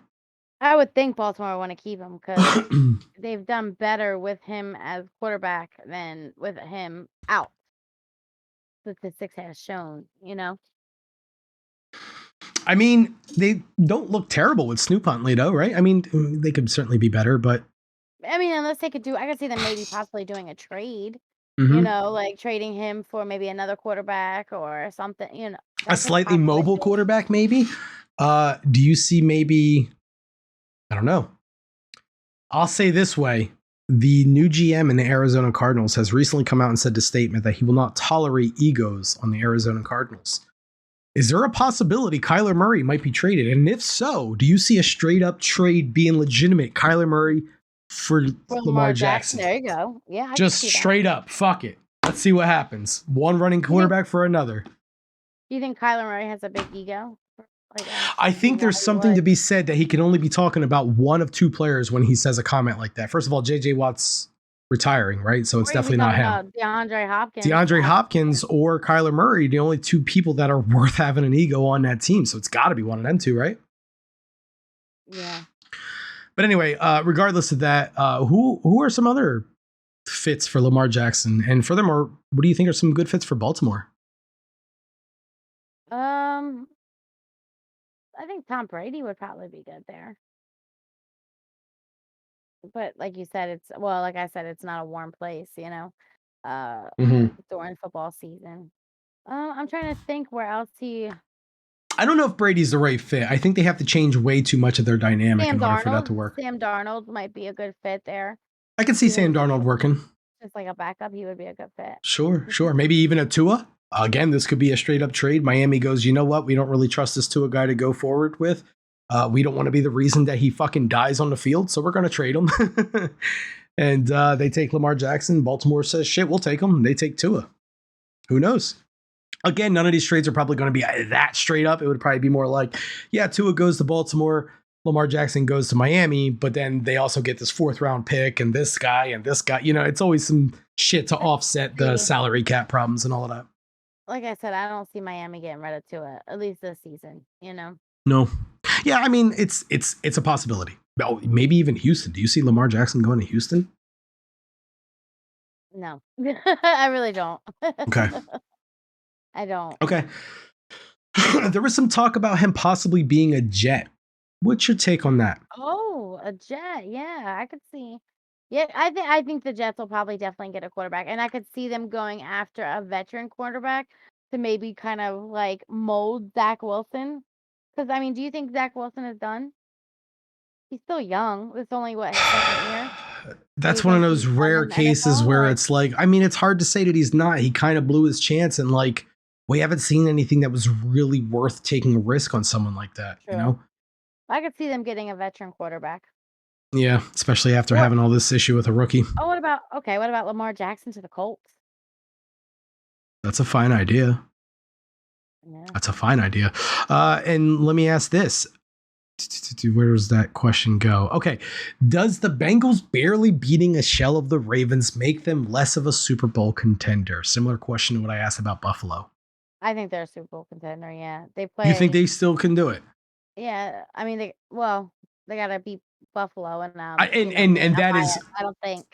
I would think Baltimore would want to keep him because they've done better with him as quarterback than with him out. Statistics has shown, you know. I mean, they don't look terrible with Snoop Huntley, though, right? I mean, they could certainly be better, but I mean, unless they could I could see them maybe possibly doing a trade. mm-hmm. You know, like trading him for maybe another quarterback or something. You know, a slightly mobile quarterback, maybe. Do you see maybe? I don't know. I'll say this way. The new GM in the Arizona Cardinals has recently come out and said a statement that he will not tolerate egos on the Arizona Cardinals. Is there a possibility Kyler Murray might be traded? And if so, do you see a straight up trade being legitimate? Kyler Murray for Lamar Jackson. There you go. Yeah. Just straight up. Fuck it. Let's see what happens. One running quarterback for another. Do you think Kyler Murray has a big ego? I think there's something to be said that he can only be talking about one of two players when he says a comment like that. First of all, JJ Watt's retiring, right? So it's definitely not him. DeAndre Hopkins or Kyler Murray, the only two people that are worth having an ego on that team. So it's got to be one of them two, right? Yeah. But anyway, regardless of that, who are some other fits for Lamar Jackson? And furthermore, what do you think are some good fits for Baltimore? I think Tom Brady would probably be good there. But like you said, like I said, it's not a warm place, you know, during football season. I'm trying to think where else I don't know if Brady's the right fit. I think they have to change way too much of their dynamic in order for that to work. Sam Darnold might be a good fit there. I can see Sam Darnold working. Just like a backup, he would be a good fit. Sure. Maybe even a Tua. Again, this could be a straight up trade. Miami goes, you know what? We don't really trust this Tua guy to go forward with. We don't want to be the reason that he fucking dies on the field, so we're going to trade him. And they take Lamar Jackson. Baltimore says, shit, we'll take him. They take Tua. Who knows? Again, none of these trades are probably going to be that straight up. It would probably be more like, yeah, Tua goes to Baltimore, Lamar Jackson goes to Miami, but then they also get this 4th round pick and this guy and this guy. You know, it's always some shit to offset the salary cap problems and all of that. Like I said, I don't see Miami getting rid of Tua, at least this season, you know? No. Yeah, I mean, it's a possibility. Maybe even Houston. Do you see Lamar Jackson going to Houston? No. I really don't. Okay. I don't. Okay. There was some talk about him possibly being a Jet. What's your take on that? Oh, a Jet. Yeah, I could see. Yeah, I think the Jets will probably definitely get a quarterback, and I could see them going after a veteran quarterback to maybe kind of like mold Zach Wilson. Because I mean, do you think Zach Wilson is done? He's still young. It's only his second year. That's one of those rare cases where it's like, I mean, it's hard to say that he's not. He kind of blew his chance, and like, we haven't seen anything that was really worth taking a risk on someone like that. True. You know, I could see them getting a veteran quarterback. Yeah, especially after What? having all this issue with a rookie. Oh, what about Lamar Jackson to the Colts? That's a fine idea. Yeah. That's a fine idea. And let me ask this. Where does that question go? Okay. Does the Bengals barely beating a shell of the Ravens make them less of a Super Bowl contender? Similar question to what I asked about Buffalo. I think they're a Super Bowl contender, yeah. They You think play they still can do it? Yeah, I mean, they gotta beat Buffalo and, And you know me, and I'm that is biased. I don't think,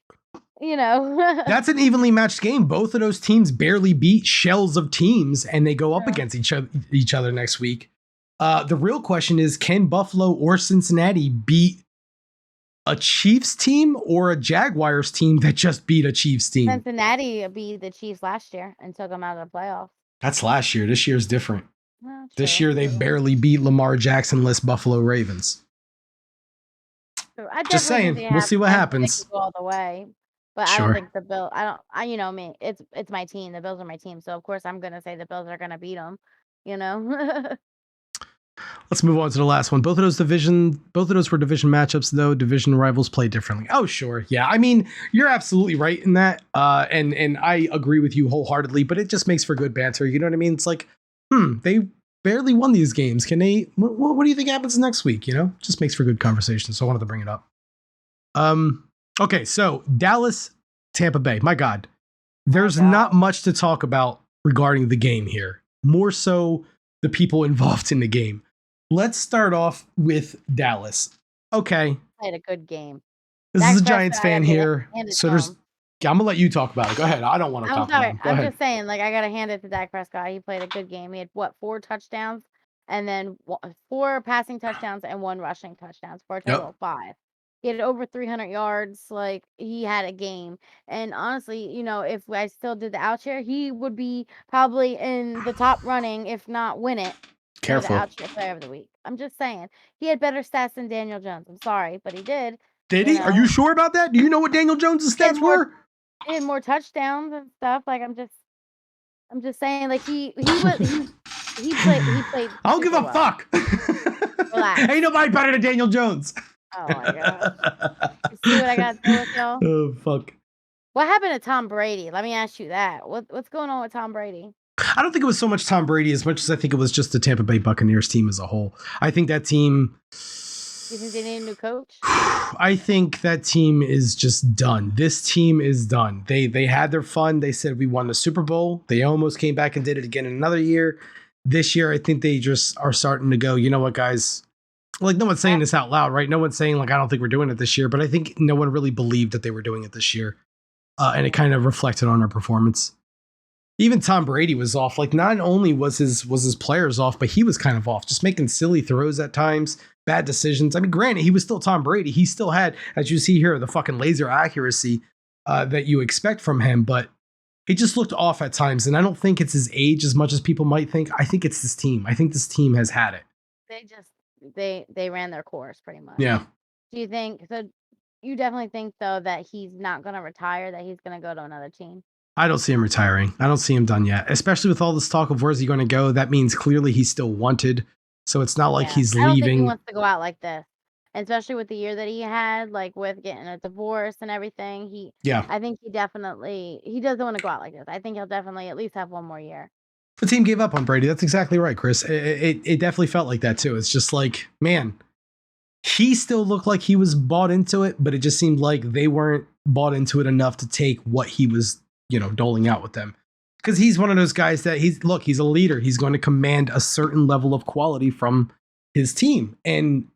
you know. that's an evenly matched game. Both of those teams barely beat shells of teams, and they go up Yeah. against each other next week. The real question is, can Buffalo or Cincinnati beat a Chiefs team or a Jaguars team that just beat a Chiefs team? Cincinnati beat the Chiefs last year and took them out of the playoffs. That's last year. This year's different. Well, This true, year they true, barely beat Lamar Jackson-less Buffalo Ravens. true. I Just definitely think saying, they we'll have see what potential. They could happens. go all the way, but I don't Sure. think the Bill you know me, it's my team. The Bills are my team, so of course I'm gonna say the Bills are gonna beat them, you know? Let's move on to the last one. Both of those were division matchups, though. Division rivals play differently. Oh, sure. Yeah. I mean, you're absolutely right in that. And I agree with you wholeheartedly, but it just makes for good banter. You know what I mean? It's like, they barely won these games. Can they, what do you think happens next week? You know, just makes for good conversation. So I wanted to bring it up. Okay. So Dallas, Tampa Bay. My God, there's not much to talk about regarding the game here. More so the people involved in the game. Let's start off with Dallas. Okay. Played a good game. This Dak is a Prescott, Giants I fan gotta here. hand it So to there's him. I'm gonna let you talk about it. Go ahead. I don't want to I'm talk sorry. about it. Go I'm ahead. just saying, like, I gotta hand it to Dak Prescott. He played a good game. He had what, 4 touchdowns, and then 4 passing touchdowns and 1 rushing touchdowns for a total Yep. of 5. He had over 300 yards. Like, he had a game. And honestly, you know, if I still did the out chair, he would be probably in the top running, if not win it, for the Careful. out chair player of the week. I'm just saying. He had better stats than Daniel Jones. I'm sorry, but he did. Did You he? Are you know, sure about that? Do you know what Daniel Jones' he had stats were? more touchdowns and stuff. Like, I'm just saying, like, he played I don't give super a well. fuck. Relax. Ain't nobody better than Daniel Jones. Oh my gosh. You see what I got to do with y'all? Oh fuck. What happened to Tom Brady? Let me ask you that. What's going on with Tom Brady? I don't think it was so much Tom Brady as much as I think it was just the Tampa Bay Buccaneers team as a whole. I think that team. You think they need a new coach? I think that team is just done. This team is done. They had their fun. They said we won the Super Bowl. They almost came back and did it again in another year. This year, I think they just are starting to go, you know what, guys? Like, no one's saying this out loud, right? No one's saying, like, I don't think we're doing it this year, but I think no one really believed that they were doing it this year. And it kind of reflected on our performance. Even Tom Brady was off. Like, not only was his players off, but he was kind of off, just making silly throws at times, bad decisions. I mean, granted, he was still Tom Brady. He still had, as you see here, the fucking laser accuracy that you expect from him, but he just looked off at times. And I don't think it's his age as much as people might think. I think it's this team. I think this team has had it. They ran their course pretty much. Yeah. Do you think so? You definitely think though that he's not going to retire, that he's going to go to another team? I don't see him retiring. I don't see him done yet, especially with all this talk of where's he going to go. That means clearly he's still wanted. So it's not like he's I don't think he leaving. wants to go out like this, and especially with the year that he had, like with getting a divorce and everything. I think he doesn't want to go out like this. I think he'll definitely at least have 1 more year. The team gave up on Brady. That's exactly right, Chris. It definitely felt like that too. It's just like, man, he still looked like he was bought into it, but it just seemed like they weren't bought into it enough to take what he was, doling out with them. Because he's one of those guys that he's a leader. He's going to command a certain level of quality from his team. And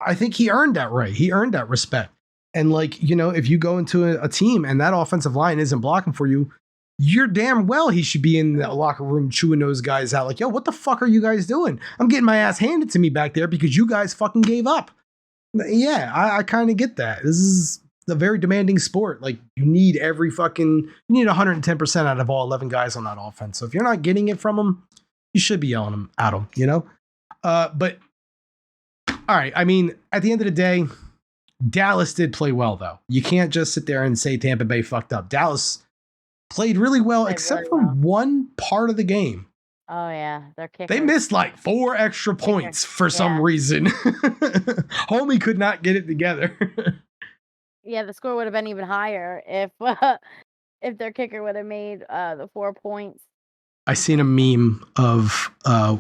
I think he earned that right. He earned that respect. And if you go into a team and that offensive line isn't blocking for you, you're damn well he should be in the locker room chewing those guys out. Like, yo, what the fuck are you guys doing? I'm getting my ass handed to me back there because you guys fucking gave up. Yeah, I kind of get that. This is a very demanding sport. Like, you need 110% out of all 11 guys on that offense. So if you're not getting it from them, you should be yelling them at them, But all right, I mean, at the end of the day, Dallas did play well, though. You can't just sit there and say Tampa Bay fucked up. Dallas played really well, except for one part of the game. Oh yeah, they're They kickers. missed like 4 extra Kicker. points for some Yeah. reason. Homie could not get it together. Yeah, the score would have been even higher if their kicker would have made the 4 points. I seen a meme of a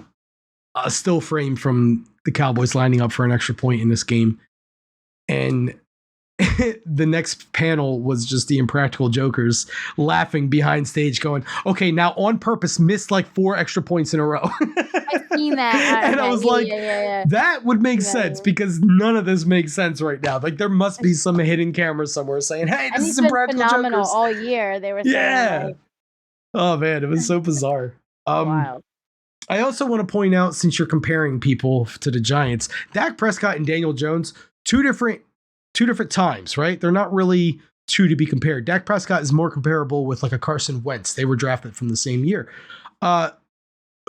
still frame from the Cowboys lining up for an extra point in this game. And the next panel was just the Impractical Jokers laughing behind stage, going, okay, now on purpose missed like 4 extra points in a row. I've seen that. And I Okay, was yeah, like, yeah. that would make Yeah, sense yeah. because none of this makes sense right now. Like there must be some hidden camera somewhere saying, hey, And this he's is been Impractical phenomenal Jokers. all year. They were saying Yeah. like Oh man, it was so bizarre. wild. I also want to point out, since you're comparing people to the Giants, Dak Prescott and Daniel Jones, two different times, right? They're not really two to be compared. Dak Prescott is more comparable with like a Carson Wentz. They were drafted from the same year.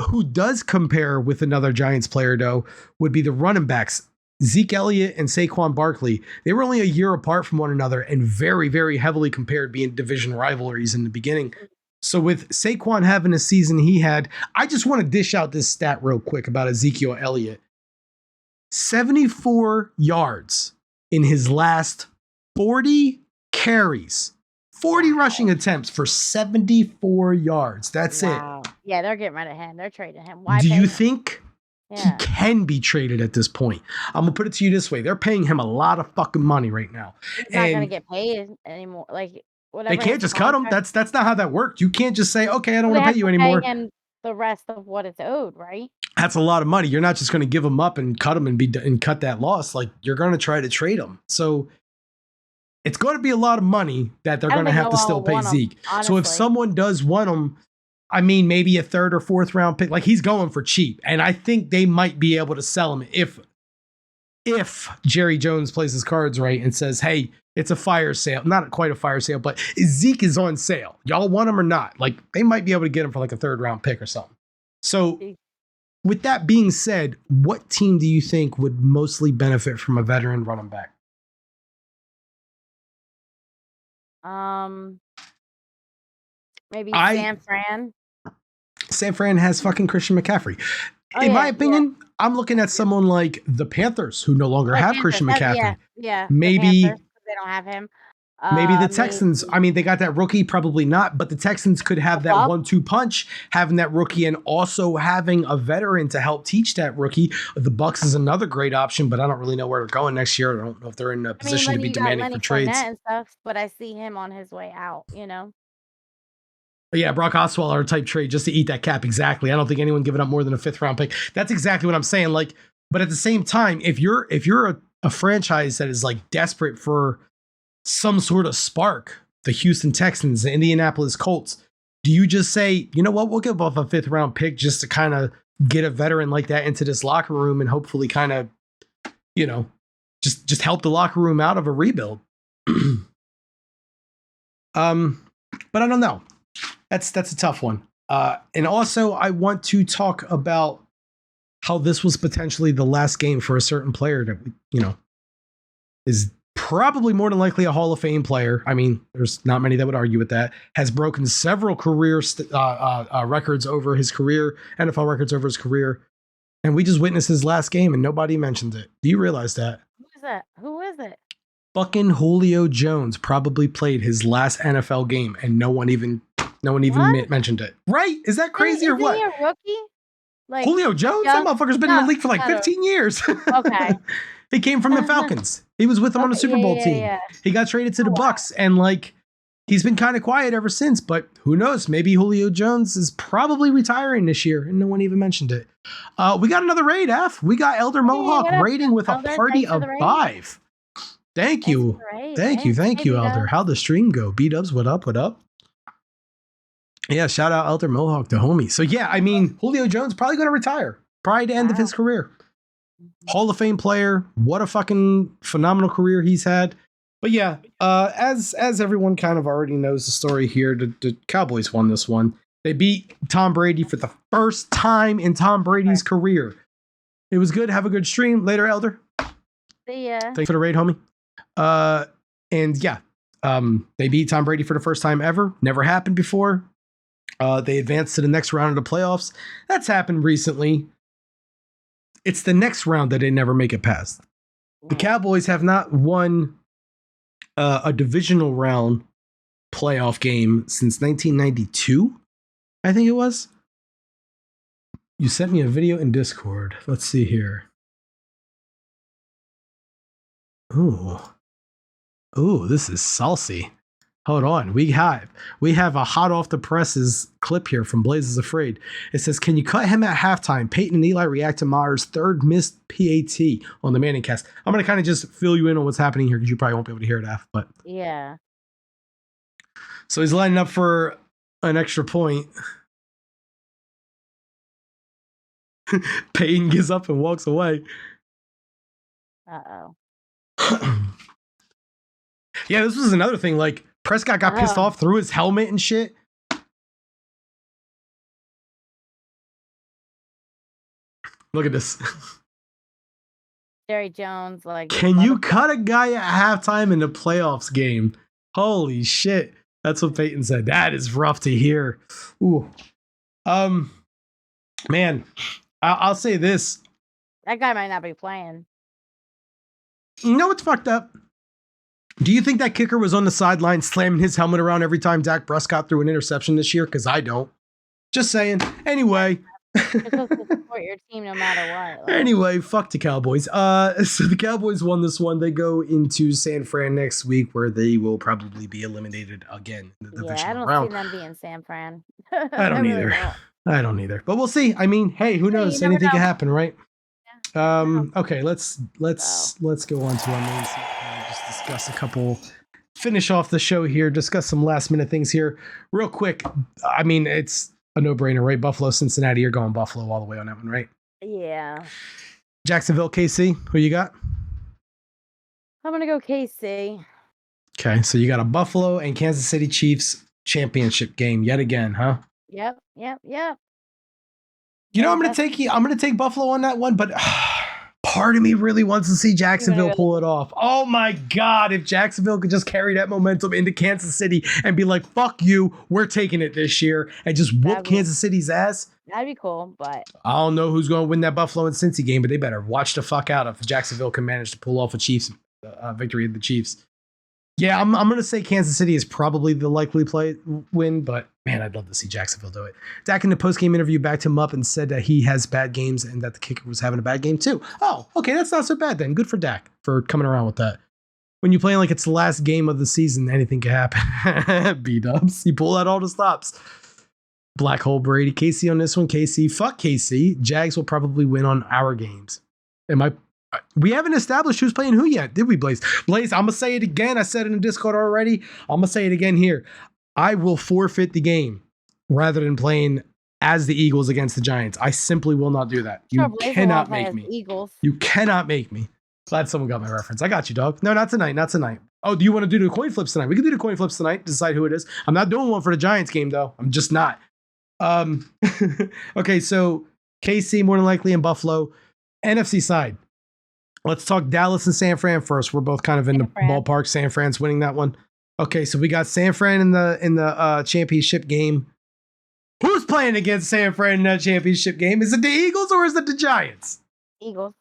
Who does compare with another Giants player, though, would be the running backs. Zeke Elliott and Saquon Barkley. They were only a year apart from one another and very, very heavily compared, being division rivalries in the beginning. So with Saquon having a season he had, I just want to dish out this stat real quick about Ezekiel Elliott. 74 yards in his last 40 carries. 40 rushing attempts for 74 yards. That's it. Yeah, they're getting rid of him. They're trading him. Why Do pay you him? think he Yeah. can be traded at this point? I'm going to put it to you this way. They're paying him a lot of fucking money right now. He's not going to And get paid anymore. Like whatever. they can't his just cut him. contract- That's not how that worked. You can't just say, okay, I don't Well, want they to pay you have anymore. pay him the rest of what it's owed, right? That's a lot of money. You're not just going to give him up and cut him and cut that loss. Like you're going to try to trade him. So it's going to be a lot of money that they're I going don't to think have to no one still will pay want him, Zeke. So if honestly. someone does want him, I mean, maybe a 3rd or 4th round pick, like he's going for cheap. And I think they might be able to sell him if Jerry Jones plays his cards right and says, hey, it's a fire sale. Not quite a fire sale, but Zeke is on sale. Y'all want him or not? Like they might be able to get him for like a 3rd round pick or something. So with that being said, what team do you think would mostly benefit from a veteran running back? Maybe San Fran. San Fran has fucking Christian McCaffrey. Oh, In my yeah, opinion, I'm looking at someone like the Panthers, who no longer have Christian McCaffrey. Yeah. Maybe The Panthers, 'cause they don't have him. maybe the Texans. Maybe I mean, they got that rookie, probably not, but the Texans could have that Buck. 1-2 punch, having that rookie and also having a veteran to help teach that rookie. The Bucks is another great option, but I don't really know where they're going next year. I don't know if they're in a position to be you got demanding Lenny for trades. Fournette and stuff, but I see him on his way out, you know? But yeah, Brock Osweiler type trade just to eat that cap. Exactly. I don't think anyone giving up more than a 5th round pick. That's exactly what I'm saying. Like, but at the same time, if you're a franchise that is like desperate for some sort of spark, the Houston Texans, the Indianapolis Colts, do you just say, you know what, we'll give up a 5th round pick just to kind of get a veteran like that into this locker room and hopefully kind of, you know, just help the locker room out of a rebuild? But I don't know. That's a tough one. And also, I want to talk about how this was potentially the last game for a certain player that, you know, is probably more than likely a Hall of Fame player. I mean, there's not many that would argue with that. Has broken several career records over his career, NFL records over his career. And we just witnessed his last game and nobody mentioned it. Do you realize that? Who is that? Who is it? Fucking Julio Jones probably played his last NFL game and no one even What? mentioned it. Right? Is that crazy or Isn't what? he a rookie? Like Julio Jones? young- That motherfucker's been in no, the league for like not a- 15 years. Okay. He came from the Falcons. He was with them on the Okay, Super yeah, Bowl yeah, team. yeah. He got traded to the wow. Bucks and like he's been kind of quiet ever since, but who knows? Maybe Julio Jones is probably retiring this year and no one even mentioned it. We got another raid, F. We got Elder Mohawk what up, raiding with Elder? a party Thanks for of the raid. 5. Thank Thanks you. for the raid. Thank you. Thank Hey, you, B-Dubs. Elder. How'd the stream go? B-Dubs, what up? What up? Yeah, shout out Elder Mohawk, the homie. So yeah, I mean, Julio Jones probably going to retire. Probably the end of his career. Hall of Fame player. What a fucking phenomenal career he's had. But yeah, as everyone kind of already knows the story here, the Cowboys won this one. They beat Tom Brady for the first time in Tom Brady's career. It was good. Have a good stream. Later, Elder. See ya. Thanks for the raid, homie. And yeah, they beat Tom Brady for the first time ever. Never happened before. They advanced to the next round of the playoffs. That's happened recently. It's the next round that they never make it past. The Cowboys have not won a divisional round playoff game since 1992, I think it was. You sent me a video in Discord. Let's see here. Ooh, this is saucy. Hold on. We have a hot off the presses clip here from Blazers Afraid. It says, "Can you cut him at halftime? Peyton and Eli react to Myers' third missed PAT on the Manning cast." I'm going to kind of just fill you in on what's happening here because you probably won't be able to hear it after. But yeah. So he's lining up for an extra point. Peyton gets up and walks away. Uh-oh. Yeah, this was another thing. Like, Prescott got pissed off, threw his helmet and shit. Look at this. Jerry Jones, like, can you cut a guy at halftime in the playoffs game? Holy shit. That's what Peyton said. That is rough to hear. Ooh. Man, I'll say this. That guy might not be playing. You know what's fucked up? Do you think that kicker was on the sideline slamming his helmet around every time Dak Prescott threw an interception this year? Because I don't. Just saying. Anyway. You're supposed to support your team no matter what. Like. Anyway, fuck the Cowboys. So the Cowboys won this one. They go into San Fran next week, where they will probably be eliminated again in the divisional round. I don't see them being San Fran. I don't either. I don't either. But we'll see. I mean, hey, who knows? Anything can happen, right? Yeah. Okay, let's go on to our main scene. Just discuss a couple, finish off the show here, discuss some last minute things here real quick. I mean, it's a no-brainer, right? Buffalo, Cincinnati, you're going Buffalo all the way on that one, right? Yeah. Jacksonville, KC, who you got? I'm going to go KC. Okay, so you got a Buffalo and Kansas City Chiefs championship game yet again, huh? Yep. You know, I'm going to take Buffalo on that one, but part of me really wants to see Jacksonville pull it off. Oh my God, if Jacksonville could just carry that momentum into Kansas City and be like, fuck you, we're taking it this year, and just whoop Kansas City's ass. That'd be cool, but I don't know who's going to win that Buffalo and Cincy game, but they better watch the fuck out if Jacksonville can manage to pull off a victory of the Chiefs. Yeah, I'm going to say Kansas City is probably the likely win, but man, I'd love to see Jacksonville do it. Dak in the post-game interview backed him up and said that he has bad games and that the kicker was having a bad game too. Oh, okay, that's not so bad then. Good for Dak for coming around with that. When you're playing like it's the last game of the season, anything can happen. B-dubs, you pull out all the stops. Black hole Brady. KC on this one. KC, fuck KC. Jags will probably win on our games. We haven't established who's playing who yet, did we, Blaze? Blaze, I'm going to say it again. I said it in Discord already. I'm going to say it again here. I will forfeit the game rather than playing as the Eagles against the Giants. I simply will not do that. You cannot make me. Eagles. You cannot make me. Glad someone got my reference. I got you, dog. No, not tonight. Not tonight. Oh, do you want to do the coin flips tonight? We can do the coin flips tonight. Decide who it is. I'm not doing one for the Giants game, though. I'm just not. Okay, so KC more than likely in Buffalo. NFC side. Let's talk Dallas and San Fran first. We're both kind of in the ballpark. San Fran's winning that one. Okay, so we got San Fran in the championship game. Who's playing against San Fran in that championship game? Is it the Eagles or is it the Giants? Eagles.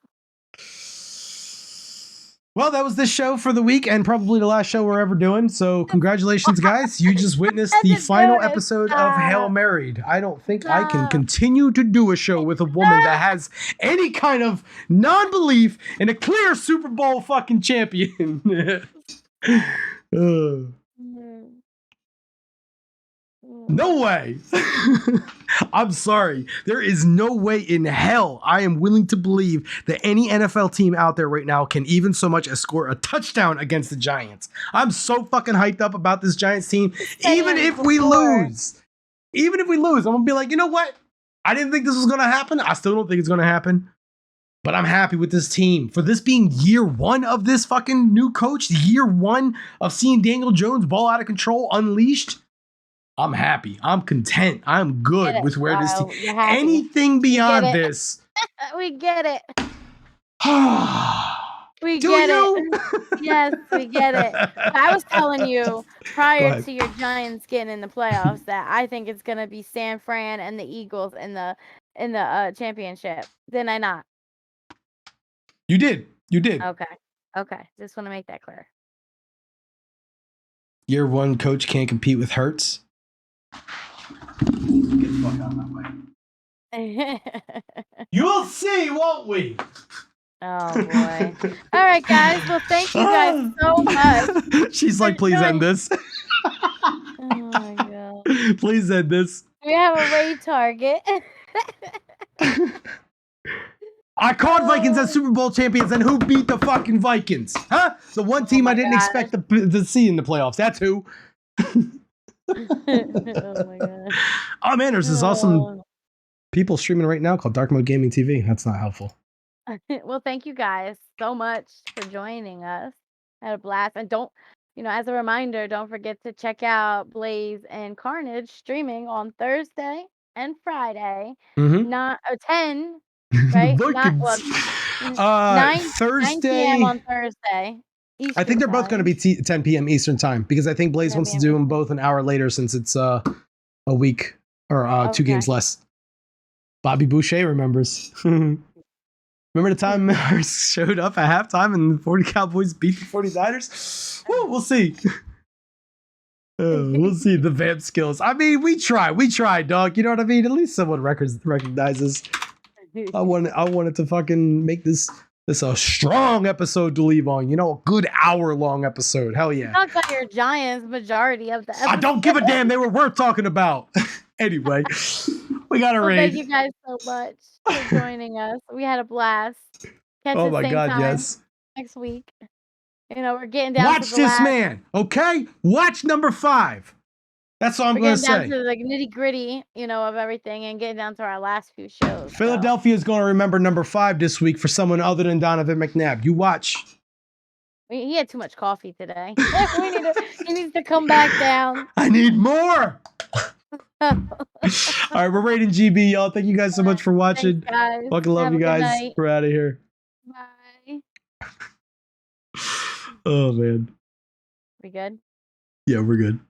Well, that was this show for the week and probably the last show we're ever doing. So congratulations, guys. You just witnessed the final episode of Hail Married. I don't think I can continue to do a show with a woman that has any kind of non-belief in a clear Super Bowl fucking champion. No way. I'm sorry. There is no way in hell I am willing to believe that any NFL team out there right now can even so much as score a touchdown against the Giants. I'm so fucking hyped up about this Giants team. Even if we lose, I'm going to be like, you know what? I didn't think this was going to happen. I still don't think it's going to happen. But I'm happy with this team. For this being year one of this fucking new coach, year one of seeing Daniel Jones ball out of control, unleashed, I'm happy. I'm content. I'm good with where this team. Anything beyond this. We get it. We Do get it. you? Yes, we get it. But I was telling you Go prior ahead. to your Giants getting in the playoffs that I think it's gonna be San Fran and the Eagles in the championship. Didn't I not? You did. You did. Okay. Okay. Just want to make that clear. Year one coach can't compete with Hurts. Get the fuck out of my way. You'll see, won't we? Oh boy. All right, guys. Well, thank you guys so much. She's like, please end this. Oh my god. Please end this. We have a raid target. I called Vikings as Super Bowl champions, and who beat the fucking Vikings? Huh? The one team I didn't expect to see in the playoffs. That's who. Oh my god. Oh man, there's this awesome people streaming right now called Dark Mode Gaming TV. That's not helpful. Well, thank you guys so much for joining us. I had a blast. And don't, as a reminder, don't forget to check out Blaze and Carnage streaming on Thursday and Friday. Not 10, right? Not well, 9 Thursday. 9 p.m. on Thursday. I think they're both going to be 10 p.m. Eastern time because I think Blaze wants to do them both an hour later since it's a week or 2 games less. Bobby Boucher remembers. Remember the time I showed up at halftime and the 40 Cowboys beat the 49ers? Woo, we'll see. We'll see the vamp skills. I mean, we try, dog. You know what I mean? At least someone recognizes. I wanted to fucking make this a strong episode to leave on. A good hour-long episode. Hell yeah. Talk about your Giants majority of the episode. I don't give a damn. They were worth talking about. Anyway, we got to raid. Thank you guys so much for joining us. We had a blast. Catch oh us my same God, time yes. next week. We're getting down Watch to the this last, man, okay? Watch number 5. That's all I'm going to say. We're getting down to the nitty gritty, of everything and getting down to our last few shows. Philadelphia is going to remember number 5 this week for someone other than Donovan McNabb. You watch. He had too much coffee today. He needs to come back down. I need more. All right, we're rating GB, y'all. Thank you guys so much for watching. Thanks, guys. Fucking love you guys. We're out of here. Bye. Oh, man. We good? Yeah, we're good.